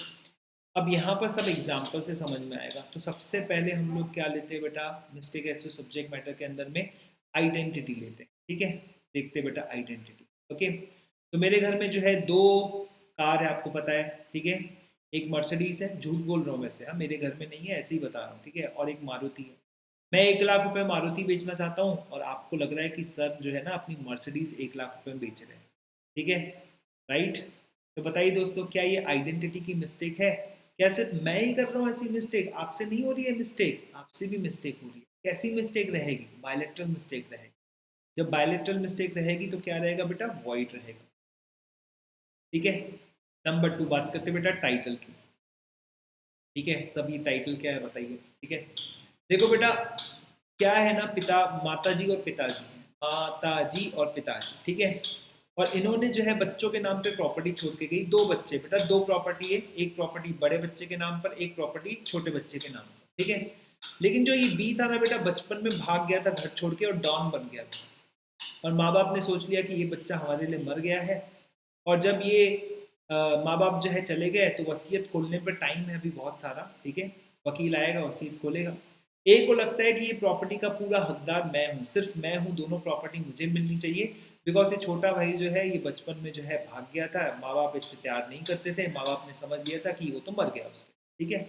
अब यहाँ पर सब एग्जाम्पल से समझ में आएगा। तो सबसे पहले हम लोग क्या लेते हैं बेटा, mistake as to subject matter के अंदर में आइडेंटिटी लेते हैं। ठीक है, देखते हैं बेटा आइडेंटिटी। ओके, तो मेरे घर में जो है 2 कार है, आपको पता है। ठीक है, एक मर्सिडीज है, झूठ बोल रहा हूँ वैसे, हाँ मेरे घर में नहीं है, ऐसे ही बता रहा हूँ। ठीक है, और एक मारुति है। मैं 1 लाख रुपए मारुति बेचना चाहता हूँ और आपको लग रहा है कि सर जो है ना अपनी मर्सिडीज 1 लाख रुपए में बेच रहे हैं। ठीक है, राइट, तो बताइए दोस्तों क्या ये आइडेंटिटी की मिस्टेक है? क्या सिर्फ मैं ही कर रहा हूँ ऐसी मिस्टेक, आपसे नहीं हो रही है मिस्टेक, आपसे भी मिस्टेक हो रही है। कैसी मिस्टेक रहेगी, बायलैटरल मिस्टेक रहेगी। जब बायलैटरल मिस्टेक रहेगी तो क्या रहेगा बेटा, वॉइड रहेगा। ठीक है, नंबर 2 बात करते बेटा टाइटल की। ठीक है, सब ये टाइटल क्या है बताइए। ठीक है, देखो बेटा क्या है ना, पिता, माता जी और पिताजी हैं, माता जी और पिताजी। ठीक है, और इन्होंने जो है बच्चों के नाम पे प्रॉपर्टी छोड़ के गई, 2 बच्चे बेटा, 2 प्रॉपर्टी है, एक प्रॉपर्टी बड़े बच्चे के नाम पर, एक प्रॉपर्टी छोटे बच्चे के नाम पर। ठीक है, लेकिन जो ये बी था ना बेटा, बचपन में भाग गया था घर छोड़ के और डॉन बन गया था, और माँ बाप ने सोच लिया कि ये बच्चा हमारे लिए मर गया है। और जब ये माँ बाप जो है चले गए तो वसीयत खोलने पर टाइम है अभी बहुत सारा। ठीक है, वकील आएगा, वसीयत खोलेगा। ए को लगता है कि ये प्रॉपर्टी का पूरा हकदार मैं हूँ, सिर्फ मैं हूँ, दोनों प्रॉपर्टी मुझे मिलनी चाहिए, बिकॉज ये छोटा भाई जो है ये बचपन में जो है भाग गया था, माँ बाप इससे प्यार नहीं करते थे, माँ बाप ने समझ लिया था कि वो तो मर गया उसके। ठीक है,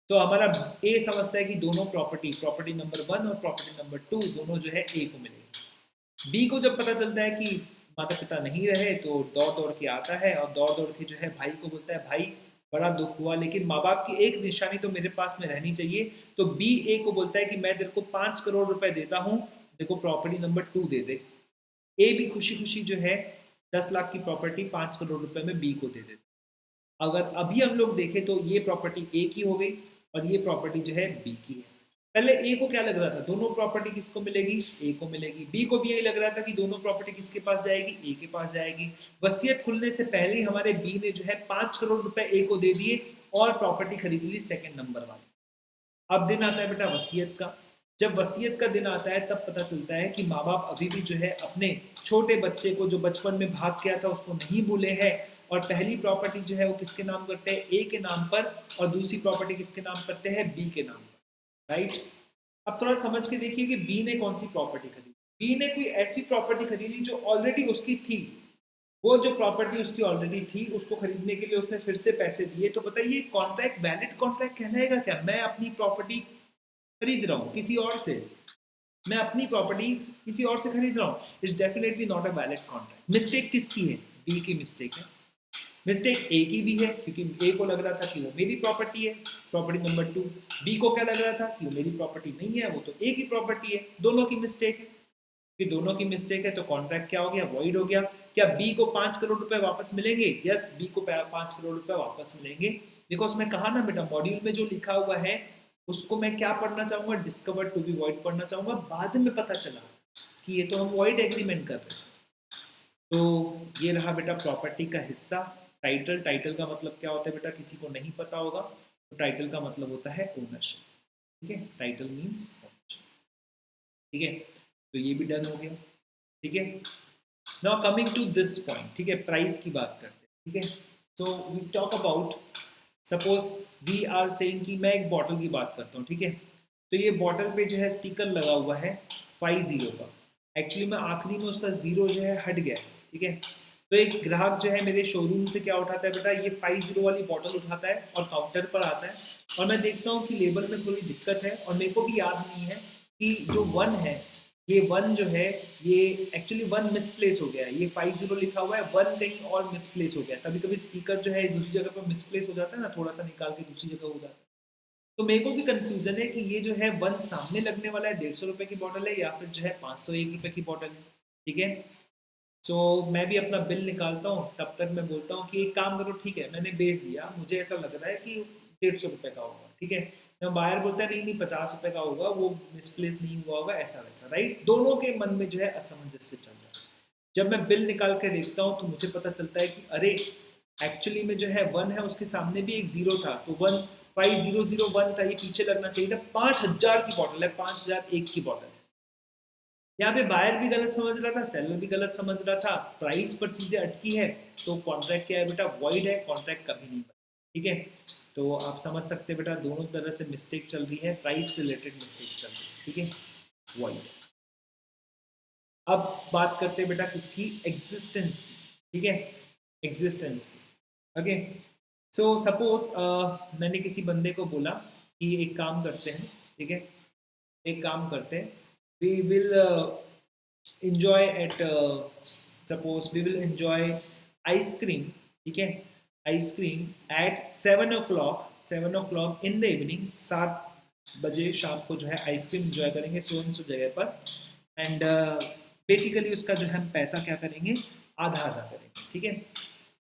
तो हमारा ए समझता है कि दोनों प्रॉपर्टी, प्रॉपर्टी नंबर 1 और प्रॉपर्टी नंबर 2 दोनों जो है ए को मिलेगी। बी को जब पता चलता है कि माता पिता नहीं रहे तो दौड़ दौड़ के आता है और दौड़ दौड़ के जो है भाई को बोलता है, भाई बड़ा दुख हुआ लेकिन माँ बाप की एक निशानी तो मेरे पास में रहनी चाहिए। तो बी ए को बोलता है कि मैं तेरे को 5 करोड़ रुपए देता हूँ, देखो प्रॉपर्टी नंबर 2 दे दे। ए भी खुशी खुशी जो है 10 लाख की प्रॉपर्टी 5 करोड़ रुपए में बी को दे देता। अगर अभी हम लोग देखें तो ये प्रॉपर्टी ए की हो गई और ये प्रॉपर्टी जो है बी की है। पहले ए को क्या लग रहा था, दोनों प्रॉपर्टी किसको मिलेगी, ए को मिलेगी। बी को भी यही लग रहा था कि दोनों प्रॉपर्टी किसके पास जाएगी, ए के पास जाएगी। वसीयत खुलने से पहले ही हमारे बी ने जो है 5 करोड़ रुपए ए को दे दिए और प्रॉपर्टी खरीद ली सेकंड नंबर वाली। अब दिन आता है बेटा वसीयत का। जब वसीयत का दिन आता है तब पता चलता है कि माँ बाप अभी भी जो है अपने छोटे बच्चे को जो बचपन में भाग गया था उसको नहीं भूले हैं और पहली प्रॉपर्टी जो है वो किसके नाम करते हैं, ए के नाम पर, और दूसरी प्रॉपर्टी किसके नाम करते हैं, बी के नाम पर, राइट। अब थोड़ा समझ के देखिए कि बी ने कौन सी प्रॉपर्टी खरीदी। बी ने कोई ऐसी प्रॉपर्टी खरीदी जो ऑलरेडी उसकी थी। वो जो प्रॉपर्टी उसकी ऑलरेडी थी उसको खरीदने के लिए उसने फिर से पैसे दिए। तो बताइए कॉन्ट्रैक्ट वैलिड कॉन्ट्रैक्ट कहलाएगा क्या? मैं अपनी प्रॉपर्टी खरीद रहा हूँ किसी और से, मैं अपनी प्रॉपर्टी किसी और से खरीद रहा हूँ, it's definitely not a valid contract. Mistake किसकी है, बी की मिस्टेक है। मिस्टेक ए की भी है क्योंकि ए को लग रहा था कि वो मेरी प्रॉपर्टी है, प्रॉपर्टी नंबर 2। बी को क्या लग रहा था कि वो मेरी प्रॉपर्टी नहीं है, वो तो ए की प्रॉपर्टी है। दोनों की मिस्टेक है। कि दोनों की मिस्टेक है तो कॉन्ट्रैक्ट क्या हो गया, वॉइड हो गया। क्या बी को 5 करोड़ रुपए वापस मिलेंगे? यस, बी को 5 करोड़ रुपए वापस मिलेंगे। बिकॉज मैं कहा ना बेटा, मॉड्यूल में जो लिखा हुआ है उसको मैं क्या पढ़ना चाहूंगा, डिस्कवर टू बी वॉइड पढ़ना चाहूंगा। बाद में पता चला कि ये तो हम वॉइड एग्रीमेंट कर रहे हैं। तो ये रहा बेटा प्रॉपर्टी का हिस्सा। टाइटल, टाइटल का मतलब क्या होता है बेटा, किसी को नहीं पता होगा तो टाइटल का मतलब होता है ओनरशिप। ठीक है, टाइटल मीन्स ओनरशिप। ठीक है, तो ये भी डन हो गया। ठीक है, now coming to this point, ठीक है, प्राइस की बात करते हैं। ठीक है, तो we talk about, suppose we are saying कि मैं एक बॉटल की बात करता हूँ। ठीक है, तो ये बॉटल पे जो है स्टिकर लगा हुआ है 50 का। एक्चुअली में आखिरी में उसका 0 जो है हट गया है। ठीक है, तो एक ग्राहक जो है मेरे शोरूम से क्या उठाता है बेटा, ये 50 वाली बॉटल उठाता है और काउंटर पर आता है और मैं देखता हूँ कि लेबल में थोड़ी दिक्कत है और मेरे को भी याद नहीं है कि जो 1 है, ये 1 जो है ये एक्चुअली 1 मिसप्लेस हो गया है। ये 50 लिखा हुआ है, 1 कहीं और मिसप्लेस हो गया है। कभी कभी स्टिकर जो है दूसरी जगह पर मिसप्लेस हो जाता है ना, थोड़ा सा निकाल के दूसरी जगह हो जाता है। तो मेरे को भी कंफ्यूजन है कि ये जो है 1 सामने लगने वाला है 150 रुपए की बॉटल है या फिर जो है 501 रुपए की बॉटल है। ठीक है, तो मैं भी अपना बिल निकालता हूँ, तब तक मैं बोलता हूँ कि एक काम करो, ठीक है मैंने बेच दिया, मुझे ऐसा लग रहा है कि 150 रुपए का होगा। ठीक है, मैं बायर बोलता है नहीं नहीं 50 रुपए का होगा, वो मिसप्लेस नहीं हुआ होगा, ऐसा वैसा, राइट। दोनों के मन में जो है असमंजस्य चल रहा है। जब मैं बिल निकाल के देखता हूँ तो मुझे पता चलता है कि अरे एक्चुअली में जो है 1 है उसके सामने भी एक 0 था, तो 15001 था, ये पीछे लगना चाहिए था। 5000 की बॉटल है, 5001 की बॉटल है। यहाँ पे बायर भी गलत समझ रहा था, सेलर भी गलत समझ रहा था, प्राइस पर चीजें अटकी है। तो कॉन्ट्रैक्ट क्या है बेटा, वॉइड है, कॉन्ट्रैक्ट कभी नहीं बना। ठीक है, तो आप समझ सकते हैं बेटा दोनों तरह से मिस्टेक चल रही है, प्राइस से रिलेटेड मिस्टेक चल रही है। ठीक है, वॉइड। अब बात करते हैं बेटा किसकी, एग्जिस्टेंस की। ठीक है, एग्जिस्टेंस की। ओके, सो सपोज मैंने किसी बंदे को बोला कि एक काम करते हैं। ठीक है, एक काम करते हैं, we will enjoy at suppose we will enjoy ice cream. ठीक है, ice cream at 7 o'clock in the evening, 7 बजे शाम को जो है आइसक्रीम इंजॉय करेंगे सो एंड सो जगह पर। एंड बेसिकली उसका जो है हम पैसा क्या करेंगे, आधा आधा करेंगे। ठीक है,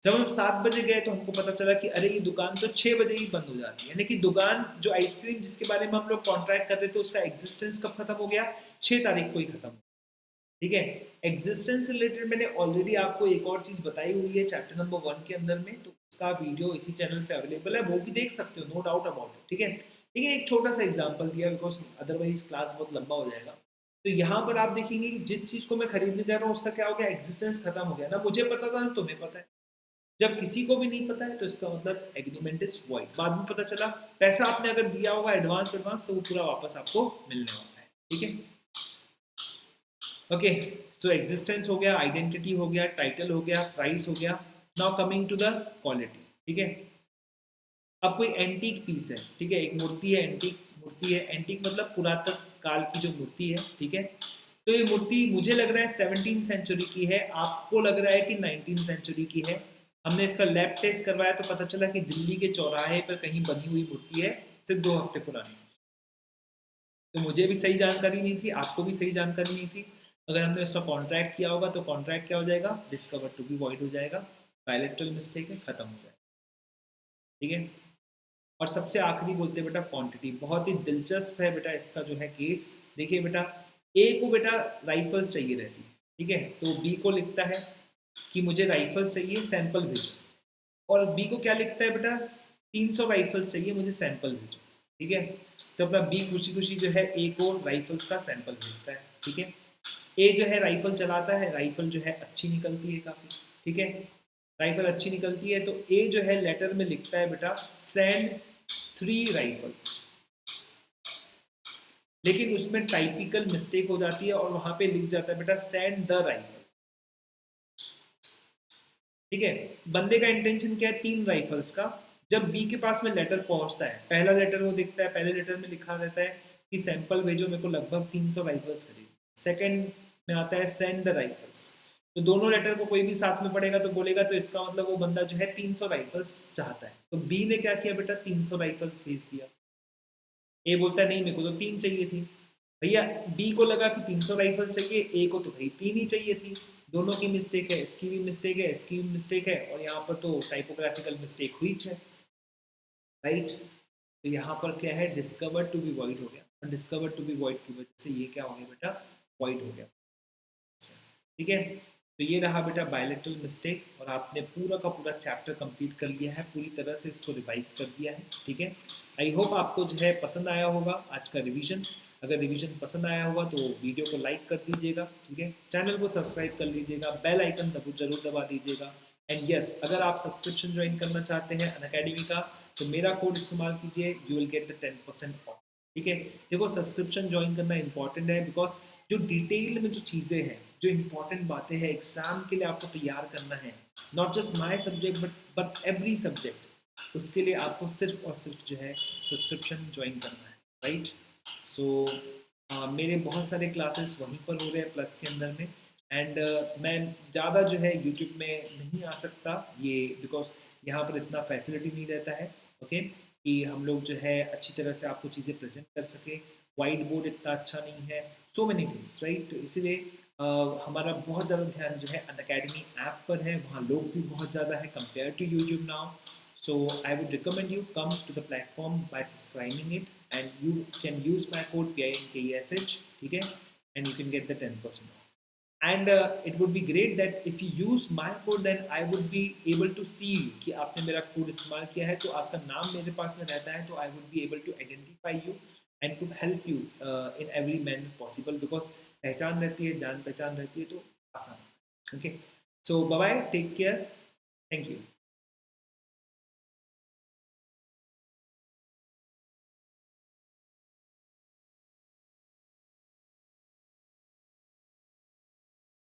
जब हम 7 बजे गए तो हमको पता चला कि अरे ये दुकान तो 6 बजे ही बंद हो जाती है, यानी कि दुकान जो आइसक्रीम जिसके बारे में हम लोग कॉन्ट्रैक्ट कर रहे थे उसका एग्जिस्टेंस कब खत्म हो गया, 6 तारीख को ही खत्म हो। ठीक है, एग्जिस्टेंस से रिलेटेड मैंने ऑलरेडी आपको एक और चीज बताई हुई है चैप्टर नंबर 1 के अंदर में, तो उसका वीडियो इसी चैनल पे अवेलेबल है, वो भी देख सकते हो, नो डाउट अबाउट इट। ठीक है, लेकिन एक छोटा सा एग्जाम्पल दिया बिकॉज अदरवाइज क्लास बहुत लंबा हो जाएगा। तो यहाँ पर आप देखेंगे कि जिस चीज को मैं खरीदने जा रहा हूँ उसका क्या हो गया, एग्जिस्टेंस खत्म हो गया ना। मुझे पता था ना तुम्हें पता है, जब किसी को भी नहीं पता है तो इसका मतलब एग्रीमेंट इज वॉइड। बाद में पता चला पैसा आपने अगर दिया होगा एडवांस तो वो पूरा वापस आपको मिलने वाला है। ठीक है, ओके, सो एग्जिस्टेंस हो गया, आइडेंटिटी हो गया, टाइटल हो गया, प्राइस हो गया। Now coming to the quality. ठीक है, अब कोई एंटीक पीस है। ठीक है, एक मूर्ति है, एंटीक मूर्ति है। एंटीक मतलब पुरातन काल की जो मूर्ति है। ठीक है, तो ये मूर्ति मुझे लग रहा है 17 सेंचुरी की है, आपको लग रहा है कि 19 सेंचुरी की है। हमने इसका लैब टेस्ट करवाया तो पता चला कि दिल्ली के चौराहे पर कहीं बनी हुई मूर्ति है, सिर्फ 2 हफ्ते पुरानी। तो मुझे भी सही जानकारी नहीं थी, आपको भी सही जानकारी नहीं थी। अगर हमने उसका कॉन्ट्रैक्ट किया होगा तो कॉन्ट्रैक्ट क्या हो जाएगा, डिस्कवर टू बी वॉइड हो जाएगा, बायलैटरल मिस्टेक है, खत्म हो जाएगा। ठीक है। और सबसे आखिरी बोलते हैं बेटा क्वांटिटी, बहुत ही दिलचस्प है बेटा इसका जो है केस। देखिए बेटा, ए को बेटा राइफल्स चाहिए रहती है, ठीक है, तो बी को लिखता है कि मुझे राइफल्स चाहिए, सैंपल भेजो। और बी को क्या लिखता है बेटा, 300 राइफल्स चाहिए, मुझे सैंपल भेजो। ठीक है। तो अपना बी खुशी खुशी जो है ए को राइफल्स का सैंपल भेजता है। ठीक है। ए जो है राइफल चलाता है, राइफल जो है अच्छी निकलती है काफ़ी। ठीक है। राइफल अच्छी निकलती है तो ए जो है लेटर में लिखता है बेटा सेंड 3 राइफल्स, लेकिन उसमें टाइपिकल मिस्टेक हो जाती है और वहां पे लिख जाता है बेटा सेंड द राइफल्स। ठीक है। बंदे का इंटेंशन क्या है, 3 राइफल्स का। जब बी के पास में लेटर पहुंचता है, पहला लेटर वो देखता है, पहले लेटर में लिखा रहता है कि सैंपल भेजो, मेरे को लगभग 300 राइफल्स खरीद। सेकंड में आता है सेंड द राइफल्स। तो दोनों लेटर को कोई भी साथ में पढ़ेगा तो बोलेगा तो इसका मतलब वो बंदा जो है 300 राइफल्स चाहता है। तो बी ने क्या किया बेटा, 300 राइफल्स भेज दिया। ए बोलता है नहीं, मेरे को तो 3 चाहिए थी। भैया बी को लगा कि 300 राइफल्स चाहिए, ए को तो भाई 3 ही चाहिए थी। दोनों की मिस्टेक है, इसकी भी मिस्टेक है, इसकी भी मिस्टेक है, और यहाँ पर तो टाइपोग्राफिकल मिस्टेक हुई है, राइट। तो यहाँ पर क्या है, डिस्कवर टू बी वॉइड हो गया, और डिस्कवर टू बी वॉइड की वजह से ये क्या हो गया बेटा, वॉइड हो गया। ठीक है। तो ये रहा बेटा बायलैटरल मिस्टेक, और आपने पूरा का पूरा चैप्टर कंप्लीट कर लिया है, पूरी तरह से इसको रिवाइज कर दिया है। ठीक है। आई होप आपको जो है पसंद आया होगा आज का रिवीजन। अगर रिवीजन पसंद आया होगा तो वीडियो को लाइक कर दीजिएगा। ठीक है। चैनल को सब्सक्राइब कर लीजिएगा, बेल आइकन जरूर दबा दीजिएगा। एंड यस, अगर आप सब्सक्रिप्शन ज्वाइन करना चाहते हैं अनअकैडमी का तो मेरा कोड इस्तेमाल कीजिए, you will get the 10% of. ठीक है। देखो, सब्सक्रिप्शन ज्वाइन करना इंपॉर्टेंट है, बिकॉज जो डिटेल में जो चीज़ें हैं, जो इंपॉर्टेंट बातें हैं एग्जाम के लिए आपको तैयार करना है, not just my subject but every subject, उसके लिए आपको सिर्फ और सिर्फ जो है सब्सक्रिप्शन ज्वाइन करना है, राइट। सो मेरे बहुत सारे क्लासेस वहीं पर हो रहे हैं प्लस के अंदर में। एंड मैं ज़्यादा जो है यूट्यूब में नहीं आ सकता, ये बिकॉज यहाँ पर इतना फैसिलिटी नहीं रहता है, ओके, कि हम लोग जो है अच्छी तरह से आपको चीज़ें प्रेजेंट कर सके। वाइट बोर्ड इतना अच्छा नहीं है, सो मेनी थिंग्स, राइट। तो इसीलिए हमारा बहुत ज़्यादा ध्यान जो है अनअकैडमी ऐप पर है, वहाँ लोग भी बहुत ज़्यादा है compare to YouTube now. So I would recommend you come to the platform by subscribing it, and you can use my code PINKESH, ठीक है, and you can get the 10% off. And it would be great that if you use my code, then I would be able to see कि आपने मेरा code इस्तेमाल किया है, तो आपका नाम मेरे पास में रहता है, तो I would be able to identify you and to help you in every manner possible, because पहचान रहती है, जान पहचान रहती है, तो आसान। Okay, so bye bye, take care, thank you.